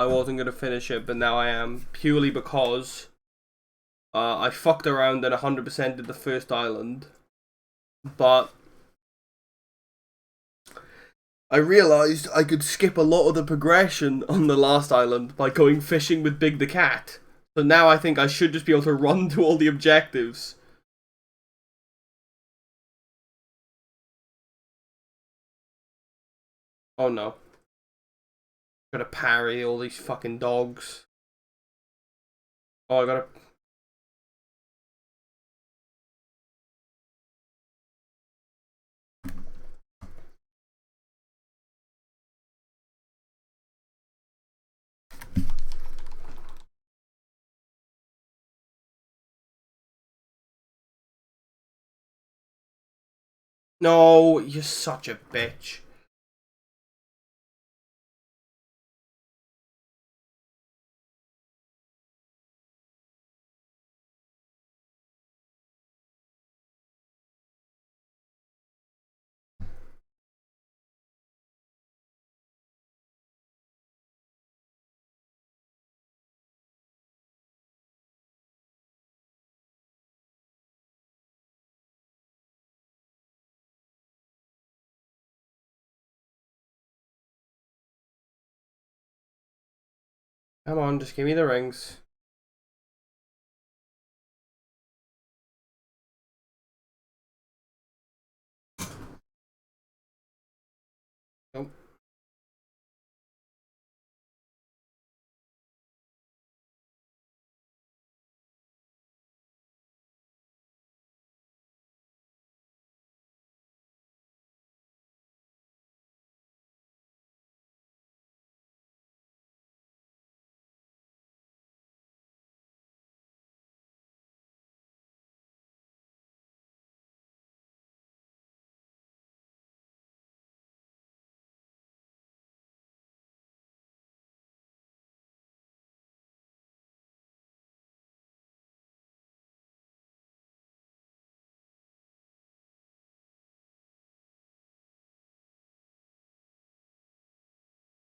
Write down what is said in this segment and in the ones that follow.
I wasn't going to finish it, but now I am, purely because I fucked around and 100% did the first island, but I realised I could skip a lot of the progression on the last island by going fishing with Big the Cat. So now I think I should just be able to run to all the objectives. Oh no. Gotta parry all these fucking dogs. Oh, I gotta... No, you're such a bitch. Come on, just give me the rings. Nope.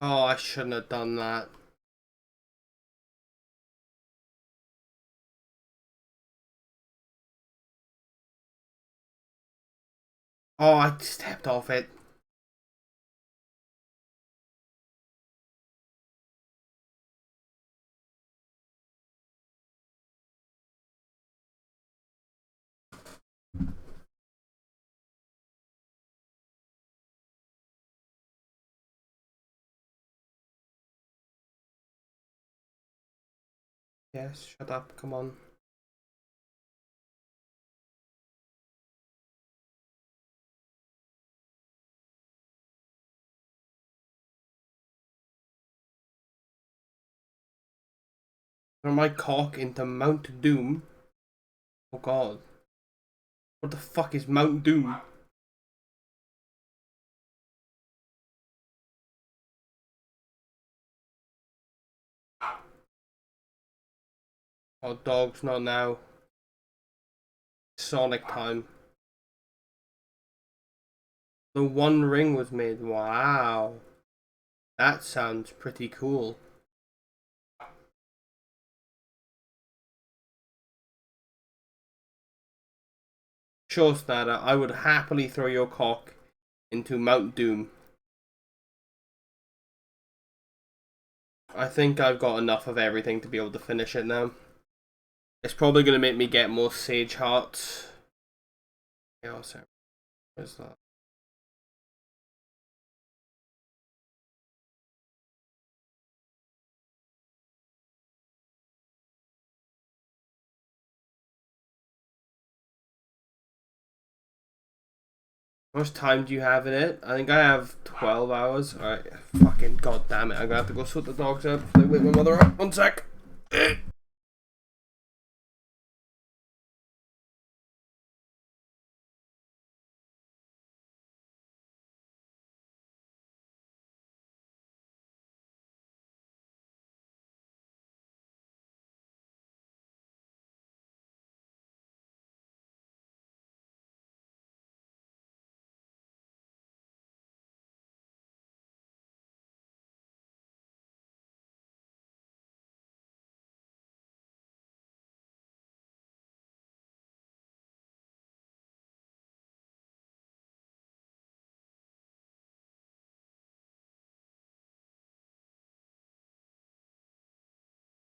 Oh, I shouldn't have done that. Oh, I stepped off it. Yes, shut up, come on. Turn my cock into Mount Doom. Oh god. What the fuck is Mount Doom? Oh, dogs, not now. Sonic time. The One Ring was made. Wow. That sounds pretty cool. Sure, Snada, I would happily throw your cock into Mount Doom. I think I've got enough of everything to be able to finish it now. It's probably going to make me get more Sage Hearts. Yeah, where's that? How much time do you have in it? I think I have 12 hours. Alright, fucking god damn it. I'm gonna have to go sort the dogs out before they wake my mother up. One sec.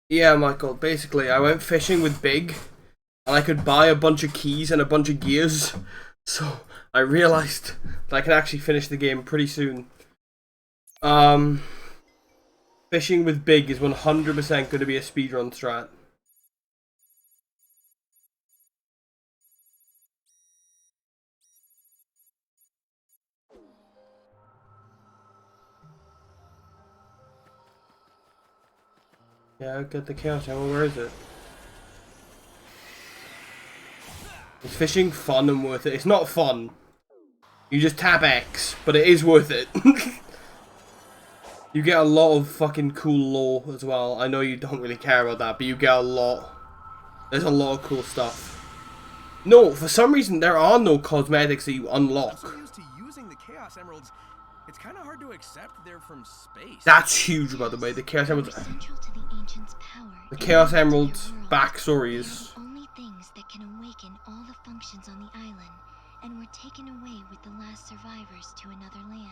Yeah, Michael, basically I went fishing with Big and I could buy a bunch of keys and a bunch of gears, so I realized that I can actually finish the game pretty soon. Fishing with Big is 100% going to be a speedrun strat. Yeah, get the Chaos Emerald. Where is it? Is fishing fun and worth it? It's not fun. You just tap X, but it is worth it. You get a lot of fucking cool lore as well. I know you don't really care about that, but you get a lot. There's a lot of cool stuff. No, for some reason there are no cosmetics that you unlock. I'm so used to using the Chaos Emeralds, it's kind of hard to accept they're from space. That's huge, by the way. The Chaos Emeralds. The Chaos Emeralds backstory is only things that can awaken all the functions on the island, and were taken away with the last survivors to another land.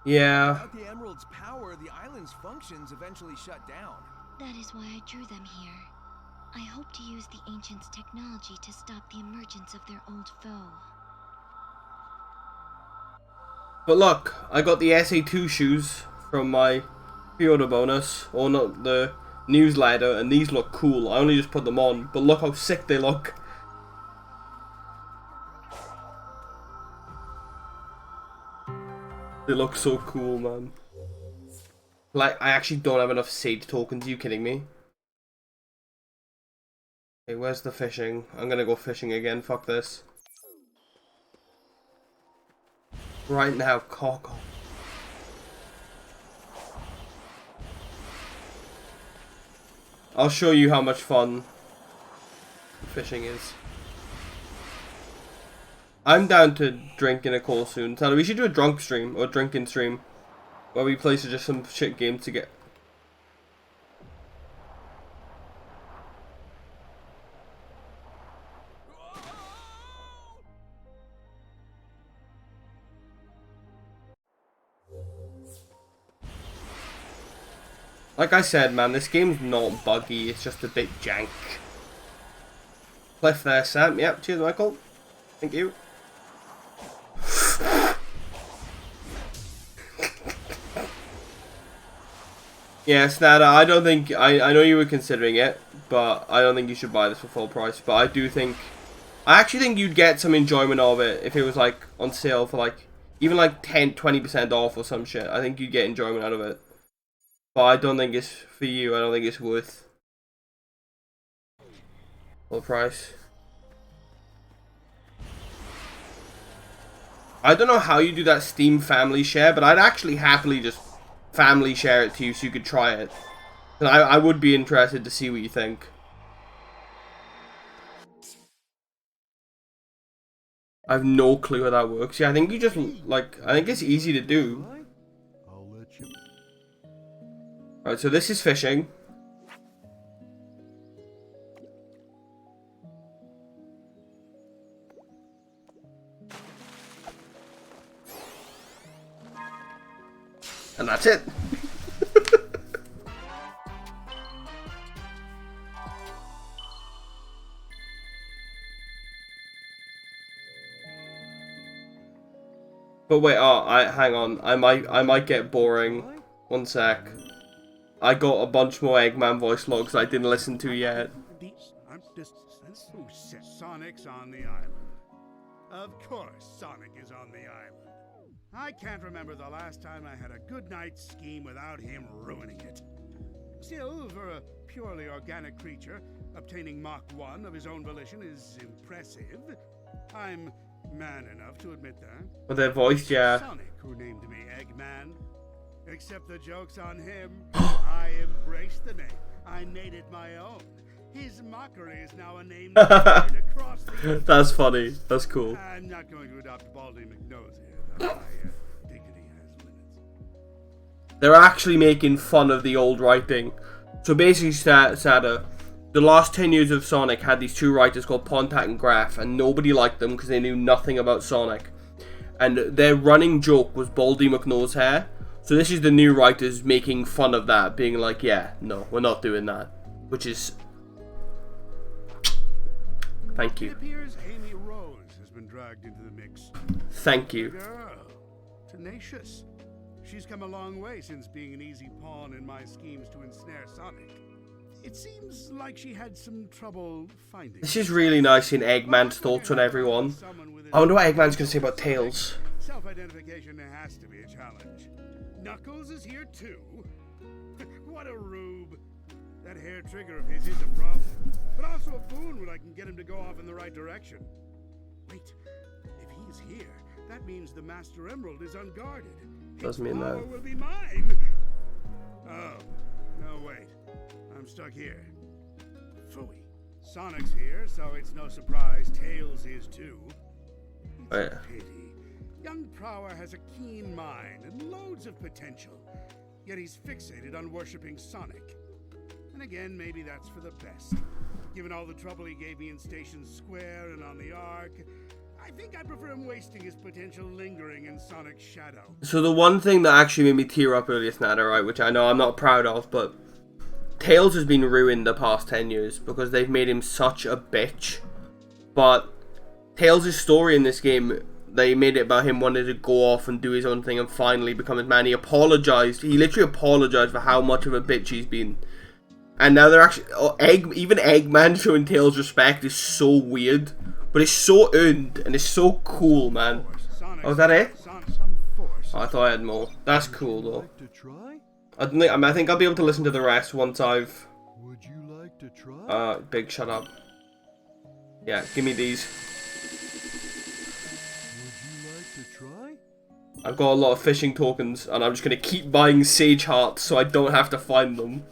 yeah. Without the Emerald's power, the island's functions eventually shut down. That is why I drew them here. I hope to use the Ancients' technology to stop the emergence of their old foe. But look, I got the SA2 shoes from my pre-order bonus, or not the newsletter, and these look cool. I only just put them on, but look how sick they look. They look so cool, man. Like, I actually don't have enough Sage tokens. Are you kidding me? Okay, where's the fishing? I'm gonna go fishing again. Fuck this. Right now, Coco. I'll show you how much fun fishing is. I'm down to drinking a call soon. Tyler, we should do a drunk stream or drinking stream where we play just some shit games to get. Like I said, man, this game's not buggy, it's just a bit jank. Cliff there, Sam. Yep, cheers, Michael. Thank you. Yeah, Snada, I don't think... I know you were considering it, but I don't think you should buy this for full price. But I do think... I actually think you'd get some enjoyment of it if it was, like, on sale for, like... Even, like, 10-20% off or some shit. I think you'd get enjoyment out of it. But I don't think it's for you. I don't think it's worth full price. I don't know how you do that Steam family share, but I'd actually happily just family share it to you so you could try it. And I would be interested to see what you think. I have no clue how that works. Yeah, I think you just, like, I think it's easy to do. Alright, so this is fishing. And that's it. But wait, hang on. I might get boring. One sec. I got a bunch more Eggman voice logs I didn't listen to yet. Who said Sonic's on the island? Of course Sonic is on the island. I can't remember the last time I had a good night's scheme without him ruining it. Still, for a purely organic creature, obtaining Mach 1 of his own volition is impressive. I'm man enough to admit that. But their voice, yeah. Sonic who named me Eggman. Except the joke's on him. I embraced the name. I made it my own. His mockery is now a name that's across the... That's funny. That's cool. I'm not going to adopt Baldy McNose here, though. My dignity has limits. They're actually making fun of the old writing. So basically, Sada, the last 10 years of Sonic had these two writers called Pontac and Graf, and nobody liked them because they knew nothing about Sonic. And their running joke was Baldy McNose hair. So this is the new writers making fun of that, being like, yeah, no, we're not doing that. which is... Thank It you. appears Amy Rose has been dragged into the mix. Thank you. Girl, tenacious. She's come a long way since being an easy pawn in my schemes to ensnare Sonic. It seems like she had some trouble finding. This is really nice seeing Eggman's thoughts on everyone. I wonder what Eggman's going to say about Tails. Self-identification has to be a challenge. Knuckles is here too. What a rube. That hair trigger of his is a problem, but also a boon when I can get him to go off in the right direction. Wait, if he's here, that means the Master Emerald is unguarded. Doesn't mean that. Power will be mine. Oh, no wait. I'm stuck here. Phooey. Sonic's here, so it's no surprise Tails is too. It's Oh, a yeah. pity. Young Prower has a keen mind and loads of potential, yet he's fixated on worshipping Sonic. And again, maybe that's for the best. Given all the trouble he gave me in Station Square and on the Ark, I think I prefer him wasting his potential lingering in Sonic's shadow. So the one thing that actually made me tear up earlier, Snatter, right, which I know I'm not proud of, but Tails has been ruined the past 10 years because they've made him such a bitch. But Tails' story in this game, they made it about him wanting to go off and do his own thing and finally become his man. He apologized. He literally apologized for how much of a bitch he's been. And now they're actually... even Eggman showing Tails respect is so weird. But it's so earned and it's so cool, man. Oh, is that it? Oh, I thought I had more. That's cool, though. I think I'll be able to listen to the rest once I've... Would you like to try? Big, shut up. Yeah, give me these. Would you like to try? I've got a lot of fishing tokens, and I'm just going to keep buying Sage Hearts so I don't have to find them.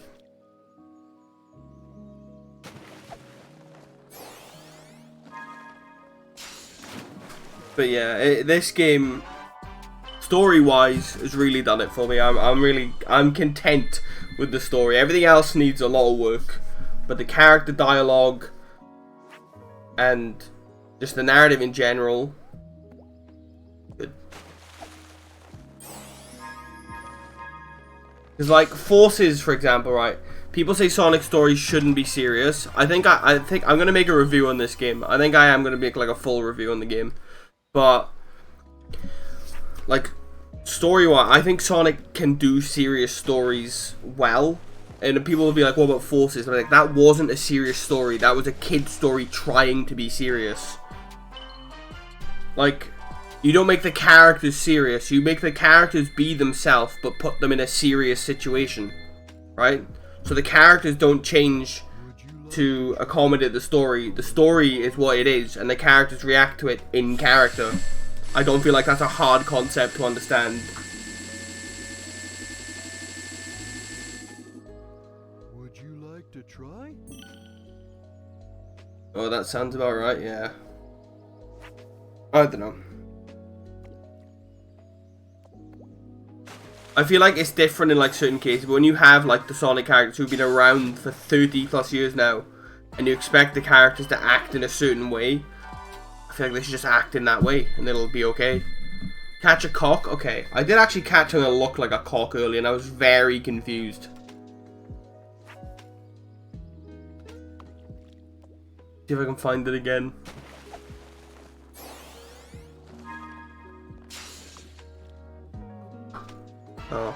But yeah, this game, story-wise, has really done it for me. I'm content with the story. Everything else needs a lot of work, but the character dialogue and just the narrative in general, good. Because like Forces, for example, right? People say Sonic stories shouldn't be serious. I think I'm gonna make a review on this game. I think I am gonna make like a full review on the game. But, like, story-wise, I think Sonic can do serious stories well. And people will be like, what about Forces? But like, that wasn't a serious story. That was a kid story trying to be serious. Like, you don't make the characters serious. You make the characters be themselves, but put them in a serious situation. Right? So the characters don't change to accommodate the story. The story is what it is, and the characters react to it in character. I don't feel like that's a hard concept to understand. Would you like to try? Oh, that sounds about right, yeah. I don't know. I feel like it's different in like certain cases, but when you have like the Sonic characters who've been around for 30 plus years now, and you expect the characters to act in a certain way, I feel like they should just act in that way, and it'll be okay. Catch a cock? Okay. I did actually catch him that looked like a cock earlier, and I was very confused. See if I can find it again. Oh.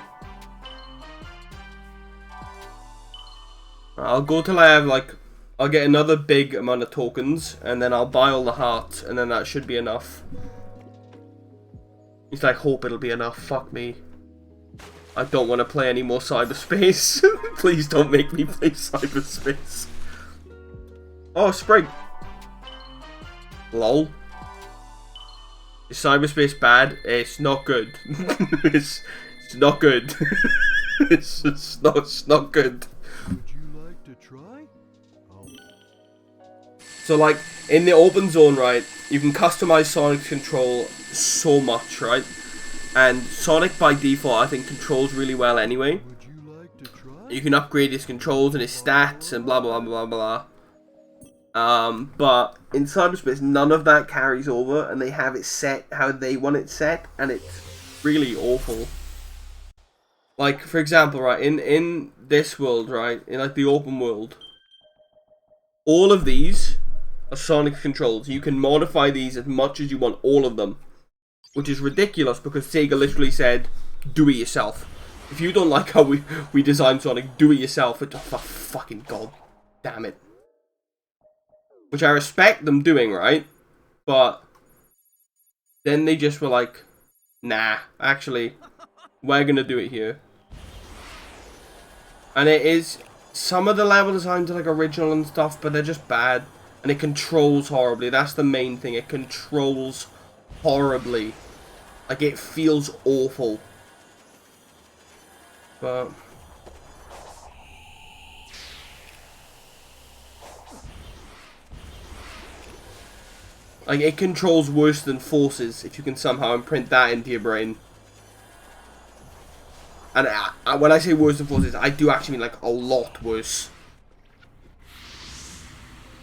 I'll go till I have like... I'll get another big amount of tokens, and then I'll buy all the hearts, and then that should be enough. At least I hope it'll be enough. Fuck me. I don't want to play any more cyberspace. Please don't make me play cyberspace. Oh, Spring. Lol. Is cyberspace bad? It's not good. It's not good. it's not good. Would you like to try? So like in the open zone, right, you can customize Sonic's control so much, right? And Sonic by default I think controls really well anyway. Would you like to try? You can upgrade his controls and his stats and blah blah blah blah blah. But in cyberspace none of that carries over, and they have it set how they want it set, and it's really awful. Like, for example, right, in this world, right, in like the open world, All of these are Sonic controls. You can modify these as much as you want, all of them. Which is ridiculous because Sega literally said, do it yourself. If you don't like how we designed Sonic, do it yourself. It's, oh, fucking god damn it. Which I respect them doing, right? But then they just were like, nah, actually, we're gonna do it here. And it is, some of the level designs are like original and stuff, but they're just bad. And it controls horribly. That's the main thing. It controls horribly. Like, it feels awful. But like, it controls worse than Forces, if you can somehow imprint that into your brain. And when I say worse than Forces, I do actually mean like a lot worse.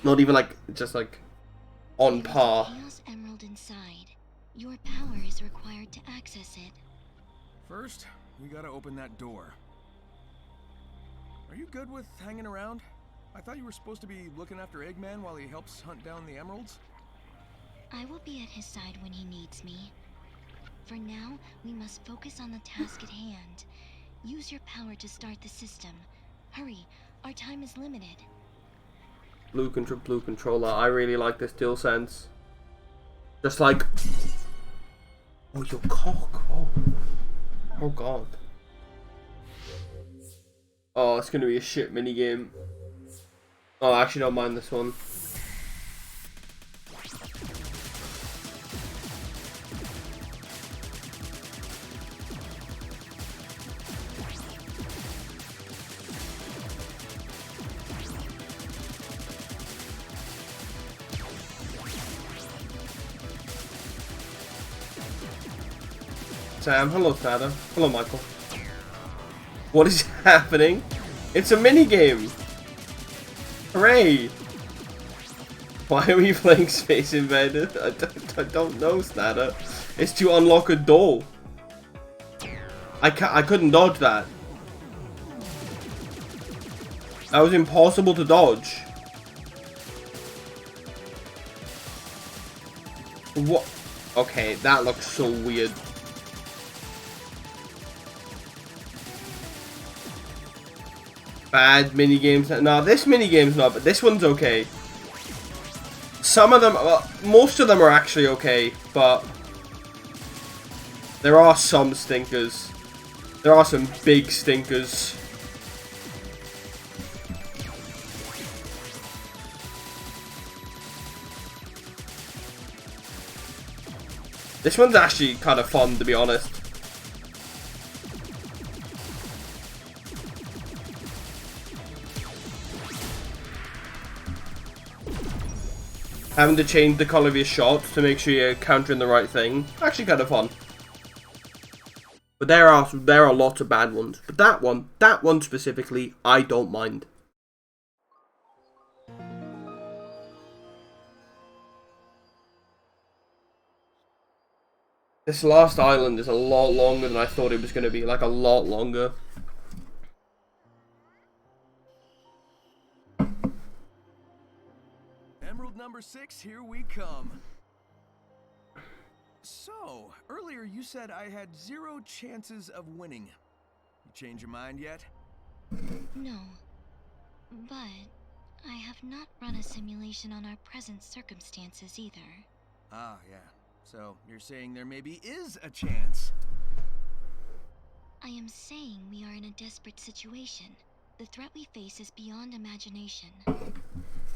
Not even like, just like on par. Chaos Emerald inside. Your power is required to access it. First, we gotta open that door. Are you good with hanging around? I thought you were supposed to be looking after Eggman while he helps hunt down the emeralds. I will be at his side when he needs me. For now, we must focus on the task at hand. Use your power to start the system. Hurry, our time is limited. Blue controller. I really like this DualSense. Just like, oh, your cock. Oh god. Oh, it's gonna be a shit minigame. Oh, I actually don't mind this one. Sam, hello Sada. Hello Michael. What is happening? It's a minigame! Hooray! Why are we playing Space Invaders? I don't know, Snada. It's to unlock a door. I couldn't dodge that. That was impossible to dodge. What? Okay, that looks so weird. Bad minigames. No, this minigame's not, but this one's okay. Some of them, well, most of them are actually okay, but there are some stinkers. There are some big stinkers. This one's actually kind of fun, to be honest. Having to change the colour of your shots to make sure you're countering the right thing. Actually kind of fun. But there are lots of bad ones. But that one specifically, I don't mind. This last island is a lot longer than I thought it was going to be. Like, a lot longer. Number 6, here we come. So, earlier you said I had 0 chances of winning. You change your mind yet? No. But I have not run a simulation on our present circumstances either. Ah, yeah. So, you're saying there maybe is a chance. I am saying we are in a desperate situation. The threat we face is beyond imagination.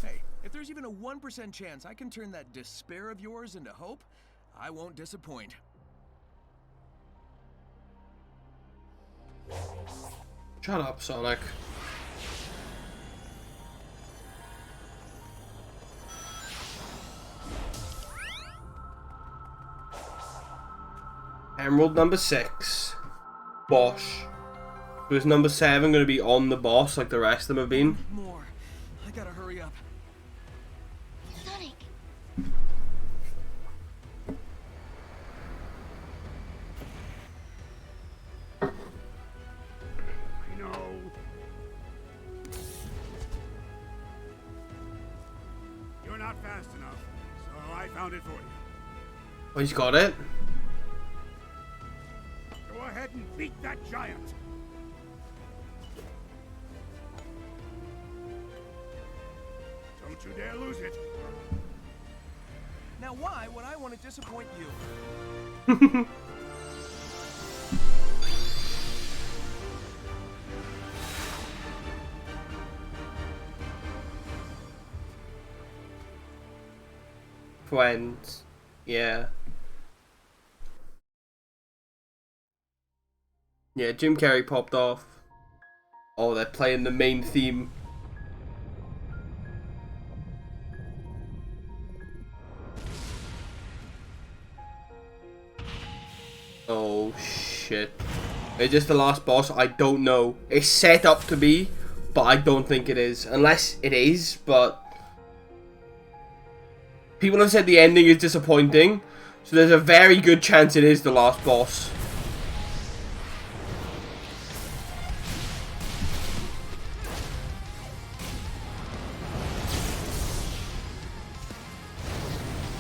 Hey, if there's even a 1% chance I can turn that despair of yours into hope, I won't disappoint. Shut up, Sonic. Emerald number 6. Bosch. Was number 7 going to be on the boss like the rest of them have been? More. I gotta hurry up. Sonic! I know. not fast enough, so I found it for you. Oh, he's got it. Go ahead and beat that giant. Don't you dare lose it. Now why would I want to disappoint you? Friends. Yeah. Yeah, Jim Carrey popped off. Oh, they're playing the main theme. Oh shit. Is this the last boss? I don't know. It's set up to be, but I don't think it is. Unless it is, but people have said the ending is disappointing, so there's a very good chance it is the last boss.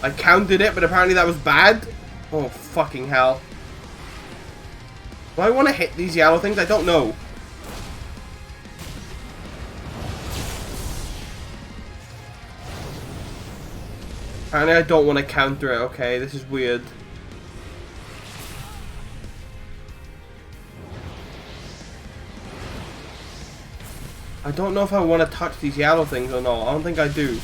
I counted it, but apparently that was bad. Oh, fucking hell. Do I want to hit these yellow things? I don't know. Apparently I don't want to counter it. Okay, this is weird. I don't know if I want to touch these yellow things or not. I don't think I do.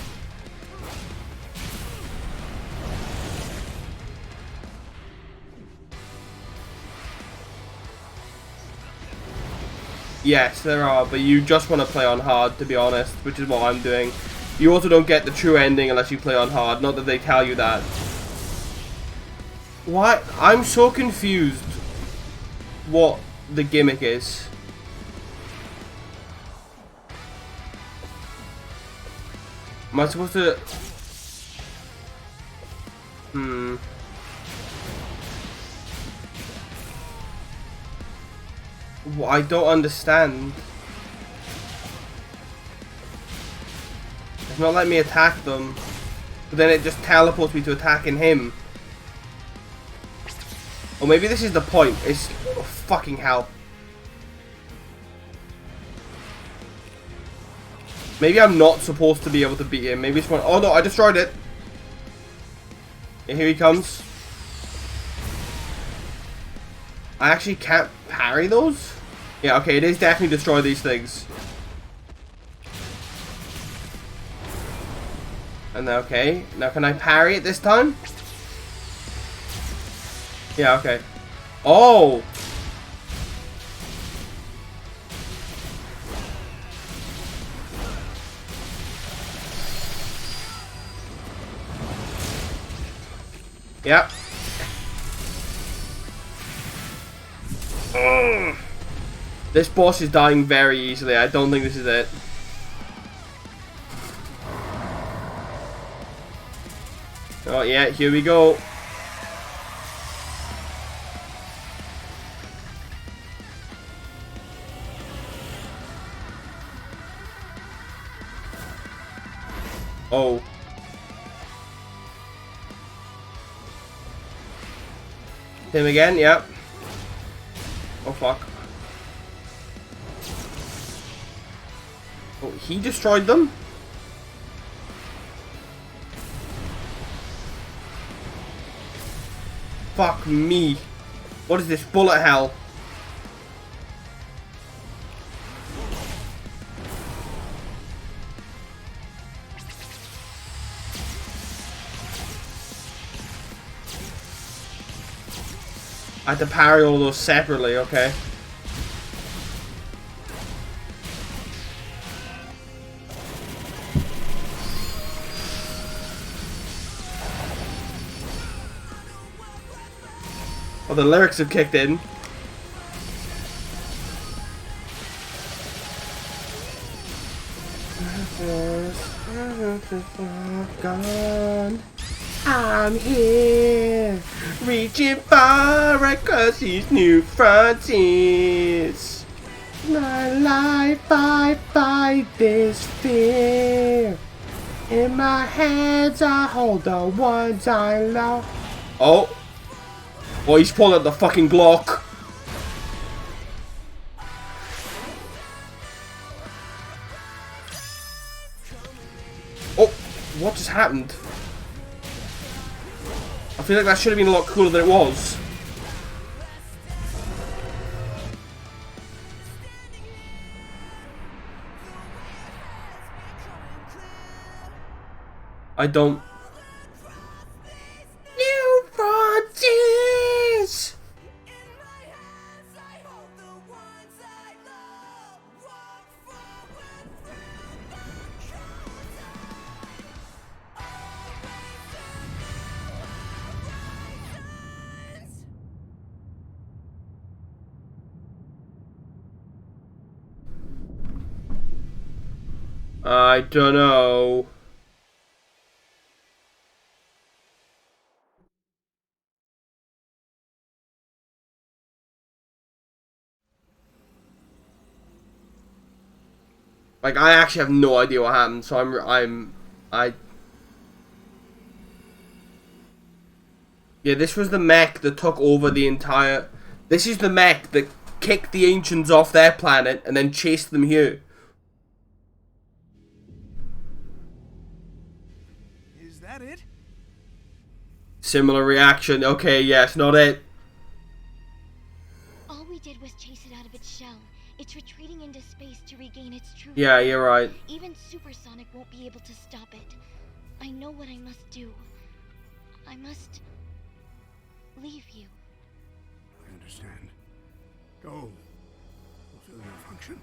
Yes, there are, but you just want to play on hard, to be honest, which is what I'm doing. You also don't get the true ending unless you play on hard, not that they tell you that. What? I'm so confused what the gimmick is. Am I supposed to... Well, I don't understand. It's not letting me attack them, but then it just teleports me to attacking him. Or maybe this is the point. It's oh, fucking hell. Maybe I'm not supposed to be able to beat him. Maybe it's one. Oh no, I destroyed it. And here he comes. I actually can't parry those? Yeah, okay, it is definitely destroy these things. And then, okay, now can I parry it this time? Yeah, okay. Oh! Yep. Ugh. This boss is dying very easily. I don't think this is it. Oh yeah, here we go. Oh. Him again, yep. Oh fuck. Oh, he destroyed them? Fuck me. What is this? Bullet hell? I had to parry all those separately, okay. Oh, the lyrics have kicked in. Gone. I'm here, reaching far across these new frontiers. My life, I fight this fear. In my hands I hold the ones I love. Oh. Oh, he's pulling out the fucking Glock. Oh, what just happened? I feel like that should have been a lot cooler than it was. I don't... New frontiers! I don't know. Like, I actually have no idea what happened, so yeah, this was the mech that took over the entire... This is the mech that kicked the Ancients off their planet and then chased them here. Is that it? Similar reaction. Okay, yes, not it. All we did was chase it out of its shell. It's retreating into space to regain its true Yeah, form. you're right. Even Supersonic won't be able to stop it. I know what I must do. I must leave you. I understand. Go. Fulfill your function.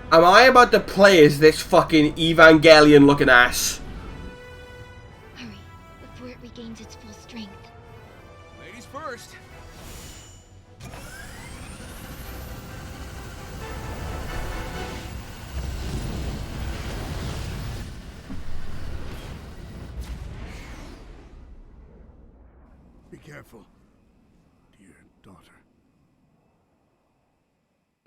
Am I about to play as this fucking Evangelion looking ass? Hurry, before it regains its full strength. Ladies first. Be careful, dear daughter.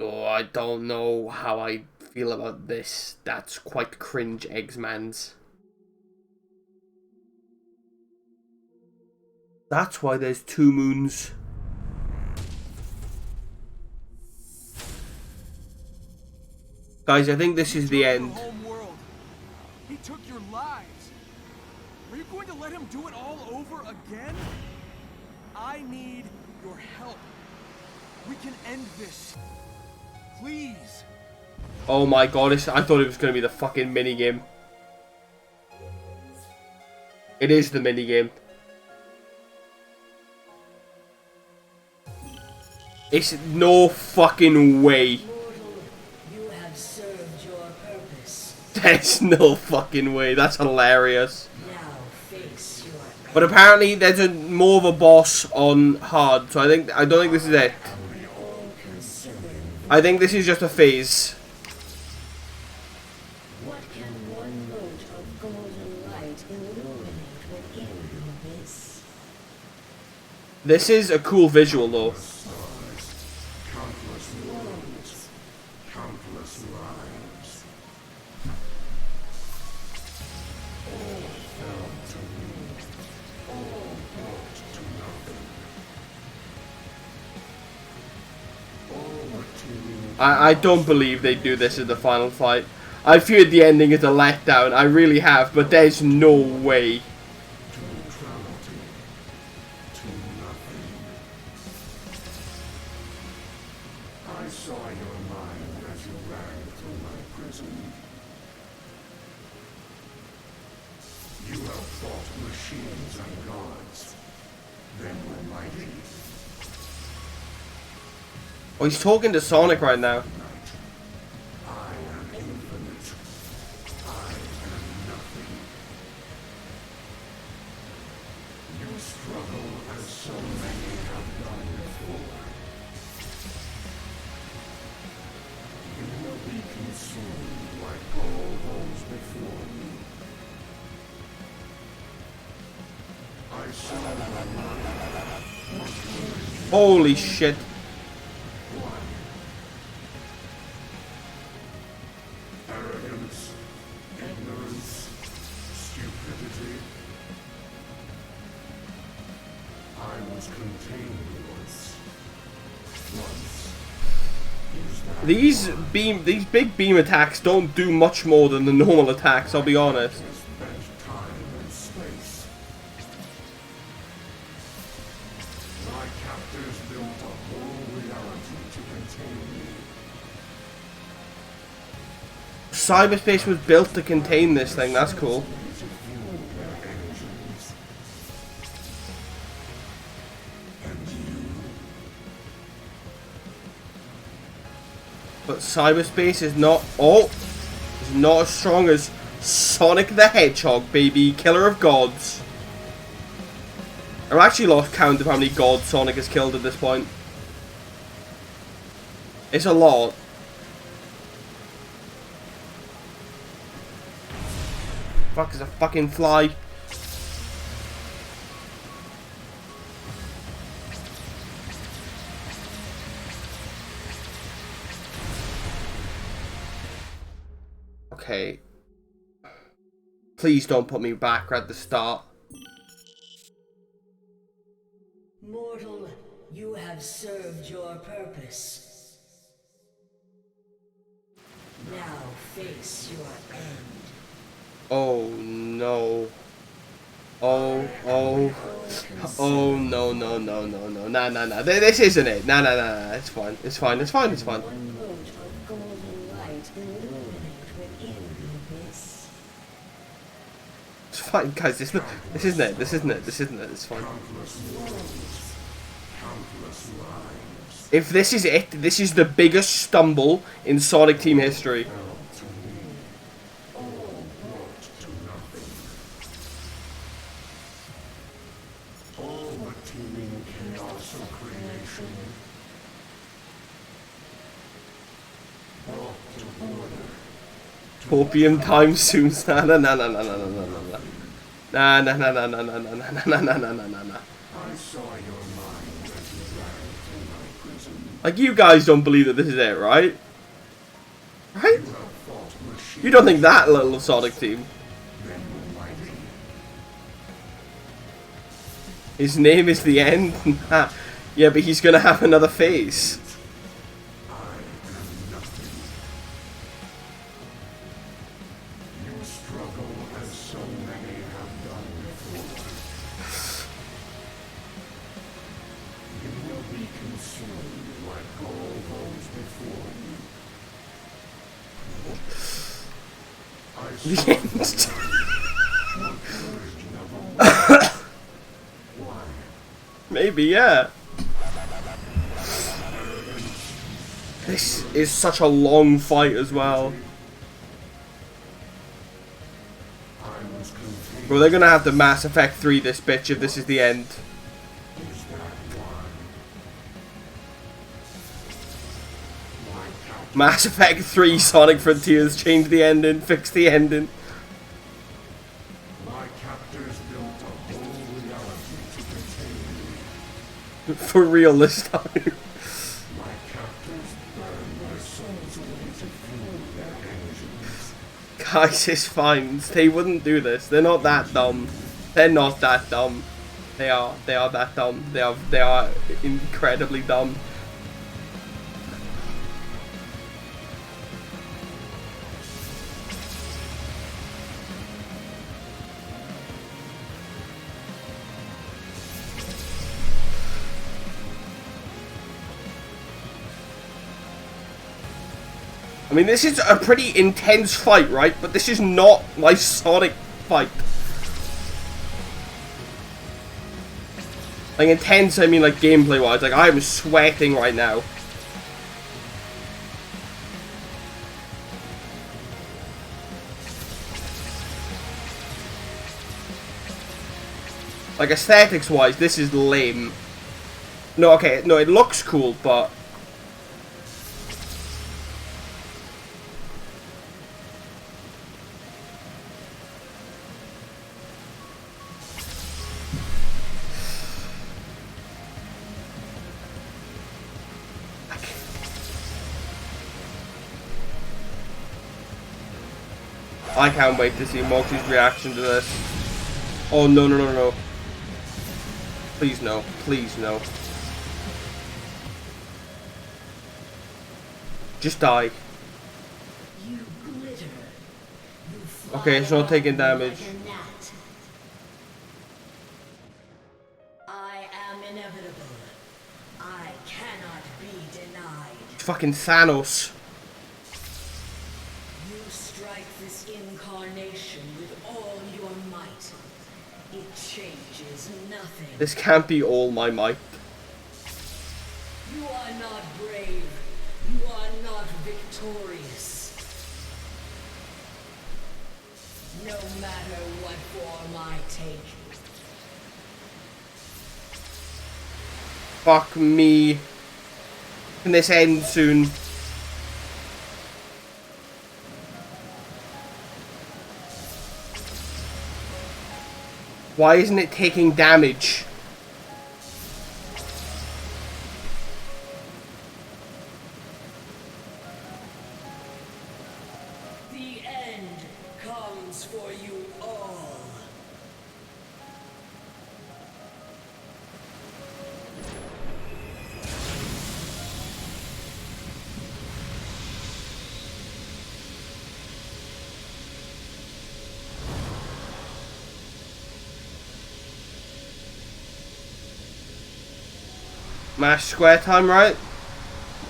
Oh, I don't know how I feel about this. That's quite cringe, Eggsmans. That's why there's two moons. Guys, I think this is the end. Your home world. He took your lives. Are you going to let him do it all over again? I need your help. We can end this. Please. Oh my god, I thought it was going to be the fucking minigame. It is the minigame. It's no fucking way. You have served your purpose. There's no fucking way. That's hilarious. Now face your But apparently there's more of a boss on hard, so I don't think this is it. I think this is just a phase. What can one mote of golden light illuminate within the abyss? This is a cool visual though. Countless lives. I don't believe they do this in the final fight. I feared the ending is a letdown, I really have, but there's no way. I saw your mind as you ran through my prison. You have fought machines and gods. Then were mighty. Oh, he's talking to Sonic right now. I am infinite. I am nothing. You struggle as so many have done before. You will be consumed like all those before you. Holy shit. Arrogance, ignorance, stupidity. I was contained once. These big beam attacks don't do much more than the normal attacks, I'll be honest. Spent time and space. My captors built a whole reality to contain me. Cyberspace was built to contain this thing, that's cool. To fuel their engines. And you. But cyberspace is not is not as strong as Sonic the Hedgehog, baby, killer of gods. I've actually lost count of how many gods Sonic has killed at this point. It's a lot. Fuck, is a fucking fly. Okay. Please don't put me back at the start. Mortal, you have served your purpose. Now face your end. Oh no. Oh no. Nah. This isn't it. Nah. It's fine. It's fine. One mote of golden light illuminate within the abyss. It's fine, guys. This isn't it. It's fine. Countless lives. If this is it, this is the biggest stumble in Sonic Team history. All brought to nothing. All the teeming chaos of creation. Brought to order. Opium time soon. Nah. I saw your mind as you ran through my prison. Like, you guys don't believe that this is it, right? Right? You have fought machines. You don't think that little Sonic Team. Then mighty. His name is the end? Yeah, but he's gonna have another face. You struggle as so many have done before. You will be consumed like all those before you. I The saw end. version of a why? Maybe, yeah. This is such a long fight as well. I was contained. Bro, they're gonna have to Mass Effect 3 this bitch if this is the end. Is that why? My count Mass Effect 3 Sonic Frontiers, change the ending, fix the ending. My captors built a whole reality to contain me. For real this time. My captors burn their souls away to fuel their engines. Guys, it's fine. They wouldn't do this. They're not that dumb. They're not that dumb. They are that dumb. They are incredibly dumb. I mean, this is a pretty intense fight, right? But this is not my Sonic fight. Like, intense, I mean, like, gameplay-wise. Like, I'm sweating right now. Like, aesthetics-wise, this is lame. No, okay, no, it looks cool, but... I can't wait to see Moxie's reaction to this. Oh, no, no, no, no. Please no. Please no. Just die. You glitter. You Okay, it's not taking damage. like a gnat. I am inevitable. I cannot be denied. It's fucking Thanos. You strike this incarnation with all your might. It changes nothing. This can't be all my might. You are not brave. You are not victorious. No matter what form I take. Fuck me. Can this end soon? Why isn't it taking damage? The end comes for you all. Mash square time, right?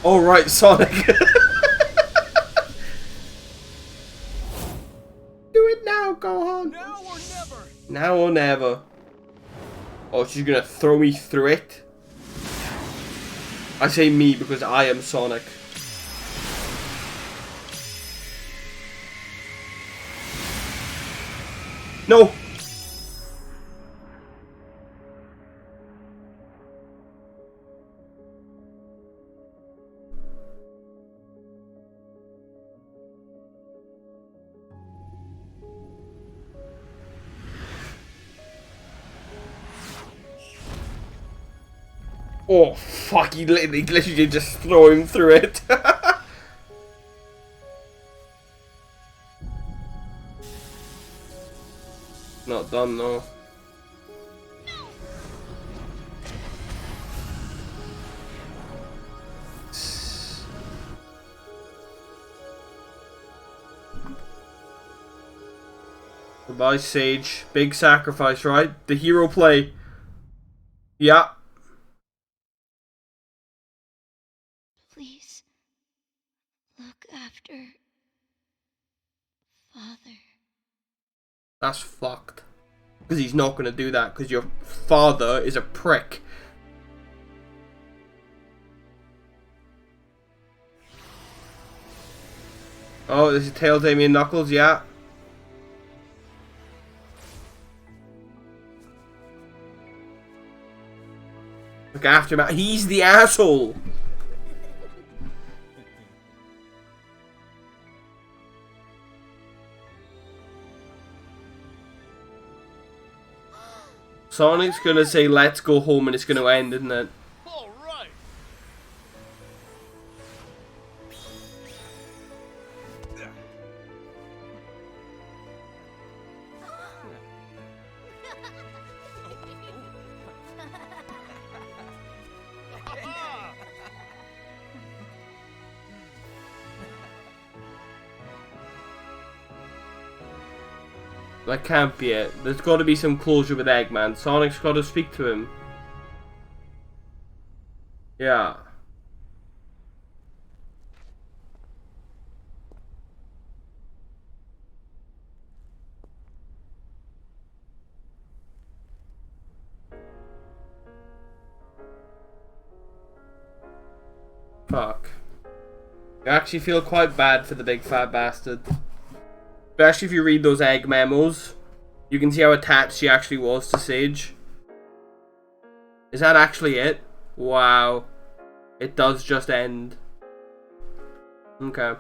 Oh, right, Sonic. Do it now, Gohan. Now or never. Now or never. Oh, she's gonna throw me through it. I say me because I am Sonic. No! Oh fuck, he literally just throw him through it. Not done though. Goodbye, Sage. Big sacrifice, right? The hero play. Yeah. Please look after Father. That's fucked. Because he's not going to do that because your father is a prick. Oh, this is Tails, Amy, and Knuckles, yeah. Look after him. He's the asshole. Sonic's gonna say let's go home and it's gonna end, isn't it? All right. That can't be it. There's got to be some closure with Eggman. Sonic's got to speak to him. Yeah. Fuck. I actually feel quite bad for the big fat bastard. Especially if you read those egg memos, you can see how attached she actually was to Sage. Is that actually it? Wow. It does just end. Okay.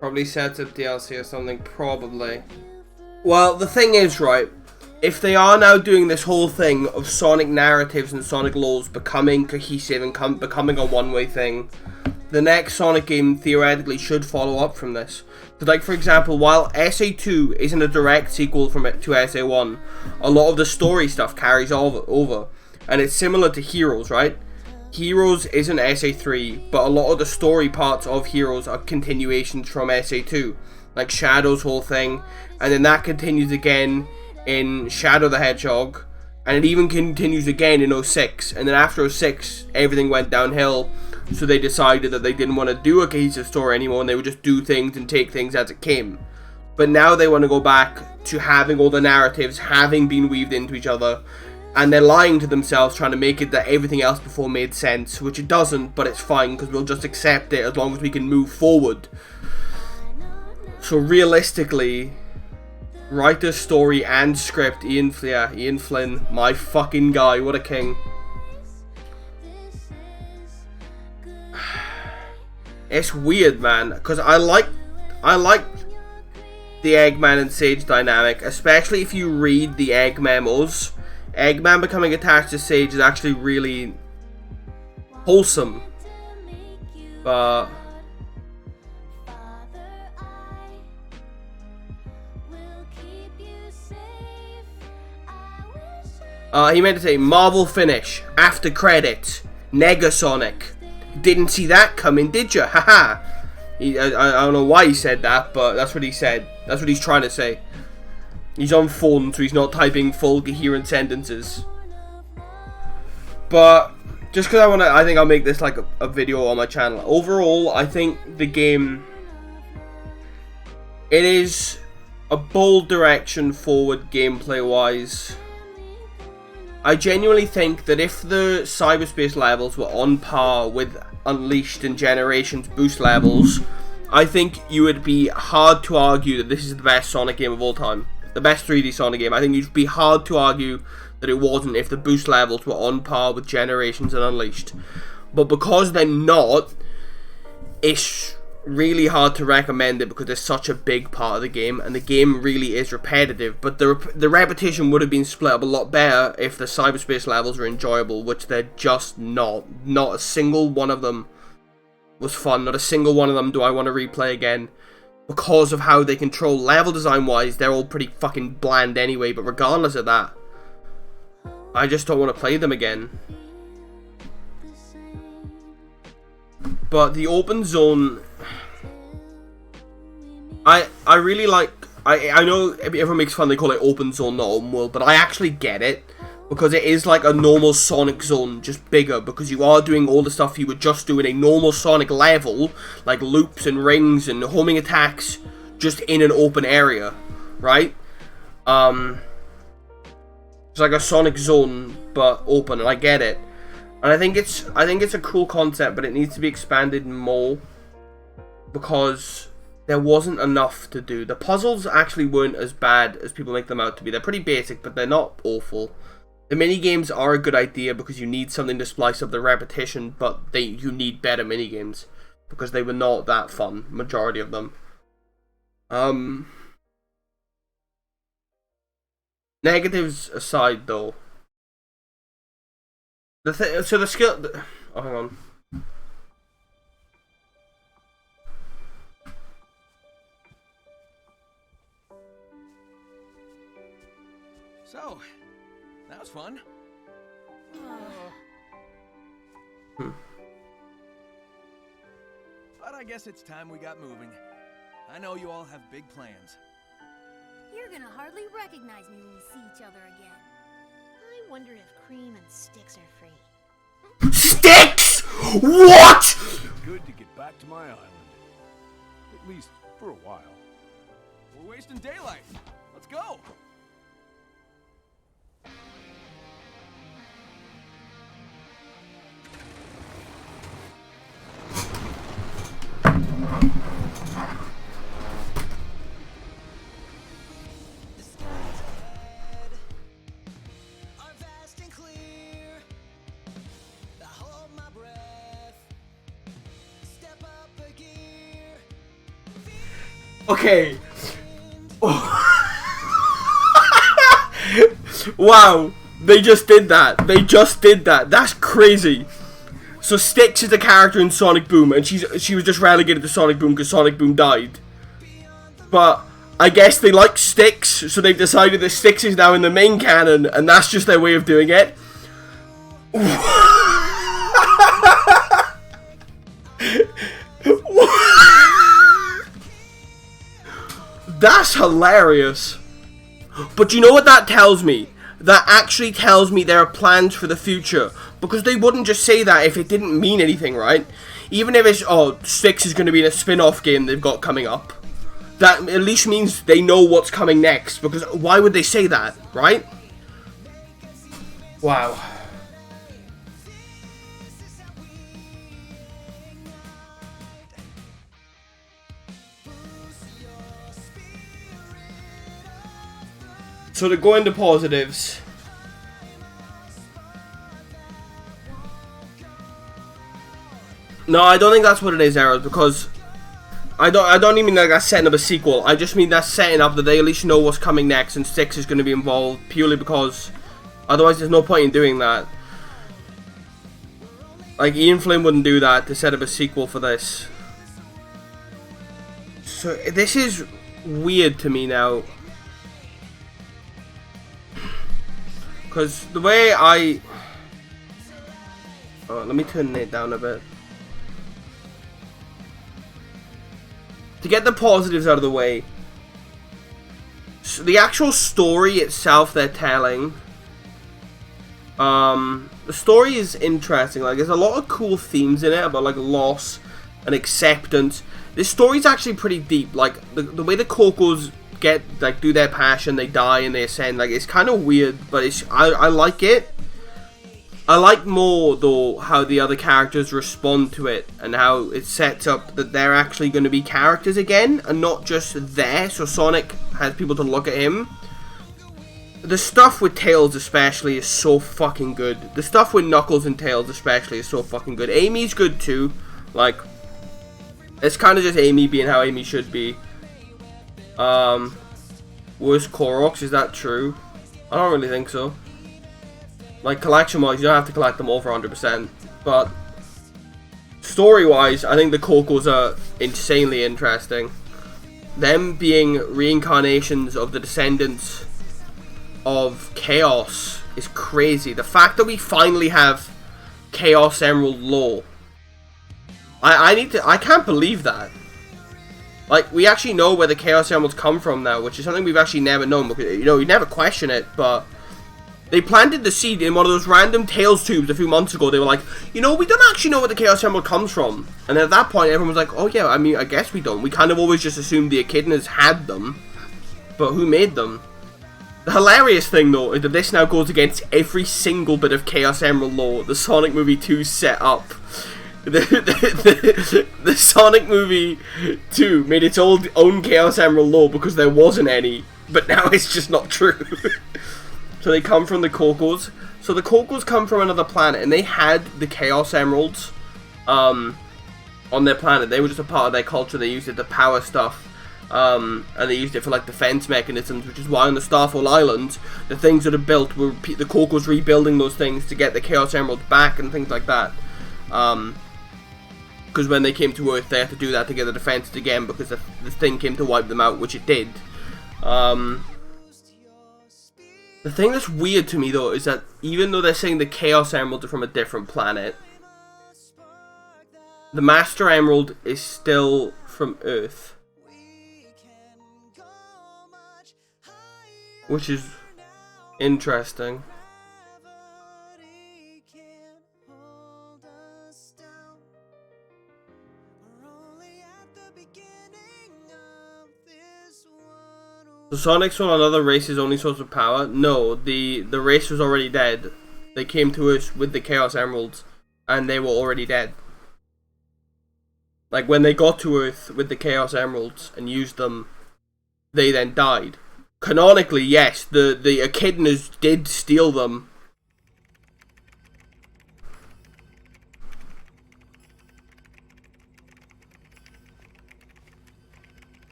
Probably sets up DLC or something, probably. Well, the thing is, right, if they are now doing this whole thing of Sonic narratives and Sonic laws becoming cohesive and becoming a one-way thing, the next Sonic game theoretically should follow up from this. But like, for example, while SA2 isn't a direct sequel to SA1, a lot of the story stuff carries over. And it's similar to Heroes, right? Heroes isn't SA3, but a lot of the story parts of Heroes are continuations from SA2. Like Shadow's whole thing, and then that continues again in Shadow the Hedgehog, and it even continues again in 06, and then after 06, everything went downhill, so they decided that they didn't want to do a cohesive story anymore, and they would just do things and take things as it came. But now they want to go back to having all the narratives having been weaved into each other, and they're lying to themselves, trying to make it that everything else before made sense, which it doesn't, but it's fine, because we'll just accept it as long as we can move forward. So realistically, writer, story, and script, Ian Flynn, my fucking guy, what a king. It's weird, man, because I like the Eggman and Sage dynamic, especially if you read the Egg memos. Eggman becoming attached to Sage is actually really wholesome, but he meant to say Marvel finish after credits Negasonic. Didn't see that coming, did you? Haha. I don't know why he said that, but that's what he said. That's what he's trying to say. He's on phone, so he's not typing full coherent sentences. But just because I think I'll make this like a video on my channel. Overall, I think the game, it is a bold direction forward gameplay wise. I genuinely think that if the cyberspace levels were on par with Unleashed and Generations boost levels, I think you would be hard to argue that this is the best Sonic game of all time. The best 3D Sonic game. I think you'd be hard to argue that it wasn't if the boost levels were on par with Generations and Unleashed. But because they're not, it's really hard to recommend it because it's such a big part of the game, and the game really is repetitive. But the repetition would have been split up a lot better if the cyberspace levels were enjoyable, which they're just not. Not a single one of them was fun. Not a single one of them do I want to replay again, because of how they control level design wise. They're all pretty fucking bland anyway, but regardless of that, I just don't want to play them again. But the open zone, I really like. I know everyone makes fun, they call it open zone, not open world, but I actually get it, because it is like a normal Sonic zone, just bigger, because you are doing all the stuff you would just do in a normal Sonic level, like loops and rings and homing attacks, just in an open area, right? It's like a Sonic zone, but open, and I get it. And I think it's a cool concept, but it needs to be expanded more, because there wasn't enough to do. The puzzles actually weren't as bad as people make them out to be. They're pretty basic, but they're not awful. The minigames are a good idea because you need something to splice up the repetition, but you need better minigames, because they were not that fun, majority of them. Negatives aside, though, oh, hang on. So, that was fun. But I guess it's time we got moving. I know you all have big plans. You're gonna hardly recognize me when we see each other again. I wonder if cream and sticks are free. Sticks? What? Good to get back to my island. At least for a while. We're wasting daylight. Let's go. Okay. Wow, they just did that. They just did that. That's crazy. So Styx is the character in Sonic Boom, and she was just relegated to Sonic Boom because Sonic Boom died. But I guess they like Styx, so they've decided that Styx is now in the main canon, and that's just their way of doing it. That's hilarious. But you know what that tells me? That actually tells me there are plans for the future. Because they wouldn't just say that if it didn't mean anything, right? Even if it's, oh, Styx is going to be in a spin-off game they've got coming up. That at least means they know what's coming next. Because why would they say that, right? Wow. So to go into positives, no, I don't think that's what it is, Arrows, because I don't even mean like that's setting up a sequel. I just mean that's setting up that they at least know what's coming next, and Styx is going to be involved purely because otherwise there's no point in doing that. Like Ian Flynn wouldn't do that to set up a sequel for this. So this is weird to me now. Because the way I... Oh, let me turn it down a bit. To get the positives out of the way. So the actual story itself they're telling. The story is interesting. Like, there's a lot of cool themes in it about, like, loss and acceptance. This story's actually pretty deep. Like, the way the Cocos get, like, do their passion, they die and they ascend, like, it's kind of weird, but it's I like it. I like more though how the other characters respond to it and how it sets up that they're actually going to be characters again and not just there, so Sonic has people to look at him. The stuff with Tails especially is so fucking good. The stuff with Knuckles and Tails especially is so fucking good. Amy's good too. Like, it's kind of just Amy being how Amy should be. Worst Koroks, is that true? I don't really think so. Like, collection-wise, you don't have to collect them all for 100%. But, story-wise, I think the Cocos are insanely interesting. Them being reincarnations of the descendants of Chaos is crazy. The fact that we finally have Chaos Emerald lore. I can't believe that. Like, we actually know where the Chaos Emeralds come from now, which is something we've actually never known. Because, you know, you never question it, but they planted the seed in one of those random Tails tubes a few months ago. They were like, you know, we don't actually know where the Chaos Emerald comes from. And at that point, everyone was like, oh yeah, I mean, I guess we don't. We kind of always just assumed the Echidnas had them, but who made them? The hilarious thing, though, is that this now goes against every single bit of Chaos Emerald lore the Sonic Movie 2 set up. The Sonic Movie 2 made its own Chaos Emerald lore because there wasn't any, but now it's just not true. So they come from the Cocos. So the Cocos come from another planet, and they had the Chaos Emeralds on their planet. They were just a part of their culture. They used it to power stuff. And they used it for like defense mechanisms, which is why on the Starfall Islands, the things that are built were the Cocos rebuilding those things to get the Chaos Emeralds back and things like that. Because when they came to Earth, they had to do that to get the defenses again, because the thing came to wipe them out, which it did. The thing that's weird to me though is that even though they're saying the Chaos Emeralds are from a different planet, the Master Emerald is still from Earth. Which is interesting. So Sonic's on another race's only source of power? No, the race was already dead. They came to us with the Chaos Emeralds, and they were already dead. Like, when they got to Earth with the Chaos Emeralds and used them, they then died. Canonically, yes, the Echidnas did steal them.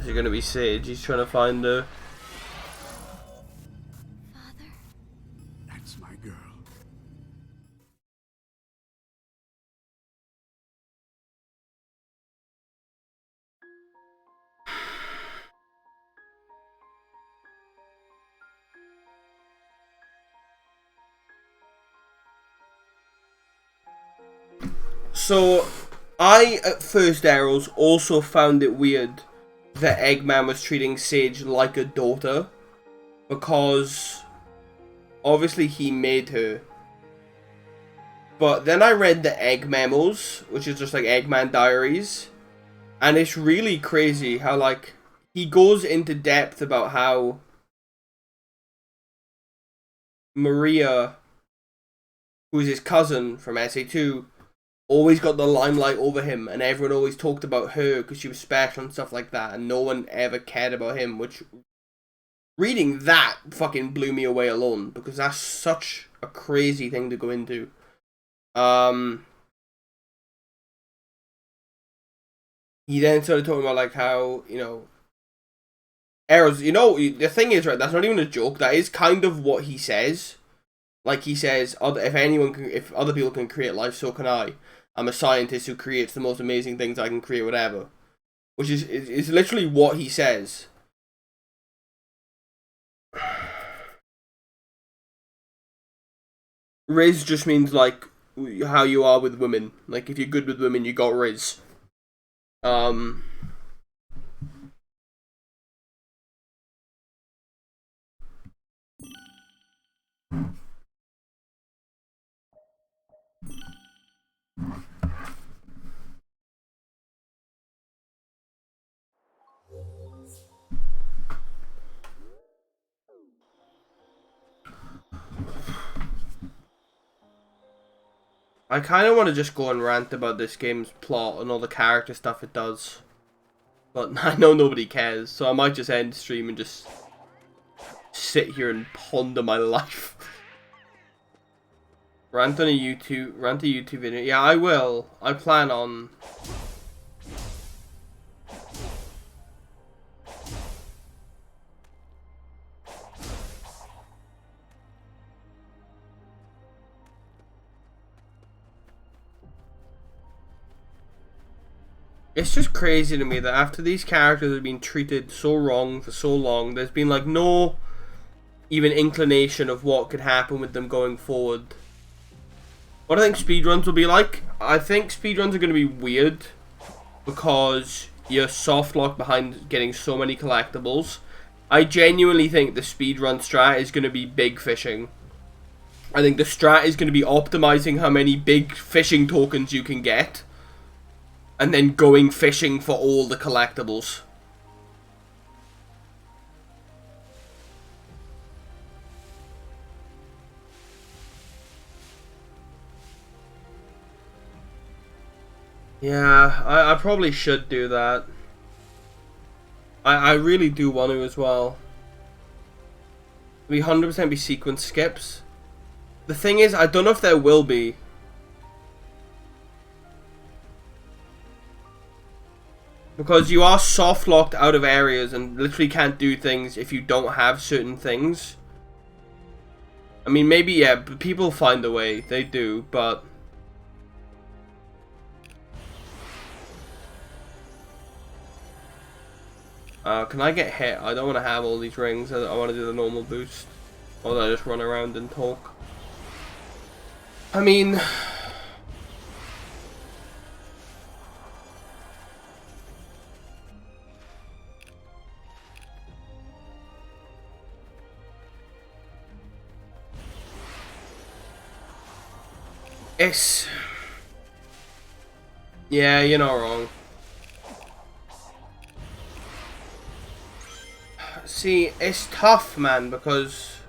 it gonna be Sage? He's trying to find her. Father? That's my girl. So, I, at first Arrows, also found it weird that Eggman was treating Sage like a daughter. Because, obviously he made her. But then I read the Egg Memos, which is just like Eggman Diaries. And it's really crazy how, like, he goes into depth about how Maria, who's his cousin from SA2, always got the limelight over him, and everyone always talked about her because she was special and stuff like that, and no one ever cared about him, which, reading that fucking blew me away alone, because that's such a crazy thing to go into. He then started talking about, like, how, you know, Arrows, you know, the thing is, right, that's not even a joke, that is kind of what he says. Like, he says, if other people can create life, so can I. I'm a scientist who creates the most amazing things I can create, whatever. Which is literally what he says. Riz just means, like, how you are with women. Like, if you're good with women, you got Riz. I kind of want to just go and rant about this game's plot and all the character stuff it does. But I know nobody cares, so I might just end stream and just sit here and ponder my life. Rant a YouTube video. Yeah, I will. I plan on. It's just crazy to me that after these characters have been treated so wrong for so long, there's been like no even inclination of what could happen with them going forward. What I think speedruns will be like? I think speedruns are going to be weird because you're soft locked behind getting so many collectibles. I genuinely think the speedrun strat is going to be big fishing. I think the strat is going to be optimizing how many big fishing tokens you can get, and then going fishing for all the collectibles. Yeah, I probably should do that. I really do want to as well. We 100% be sequence skips. The thing is, I don't know if there will be. Because you are soft locked out of areas and literally can't do things if you don't have certain things. I mean, maybe, yeah, people find a way. They do, but... can I get hit? I don't want to have all these rings. I want to do the normal boost. Or do I just run around and talk? I mean... It's... Yeah, you're not wrong. See, it's tough, man, because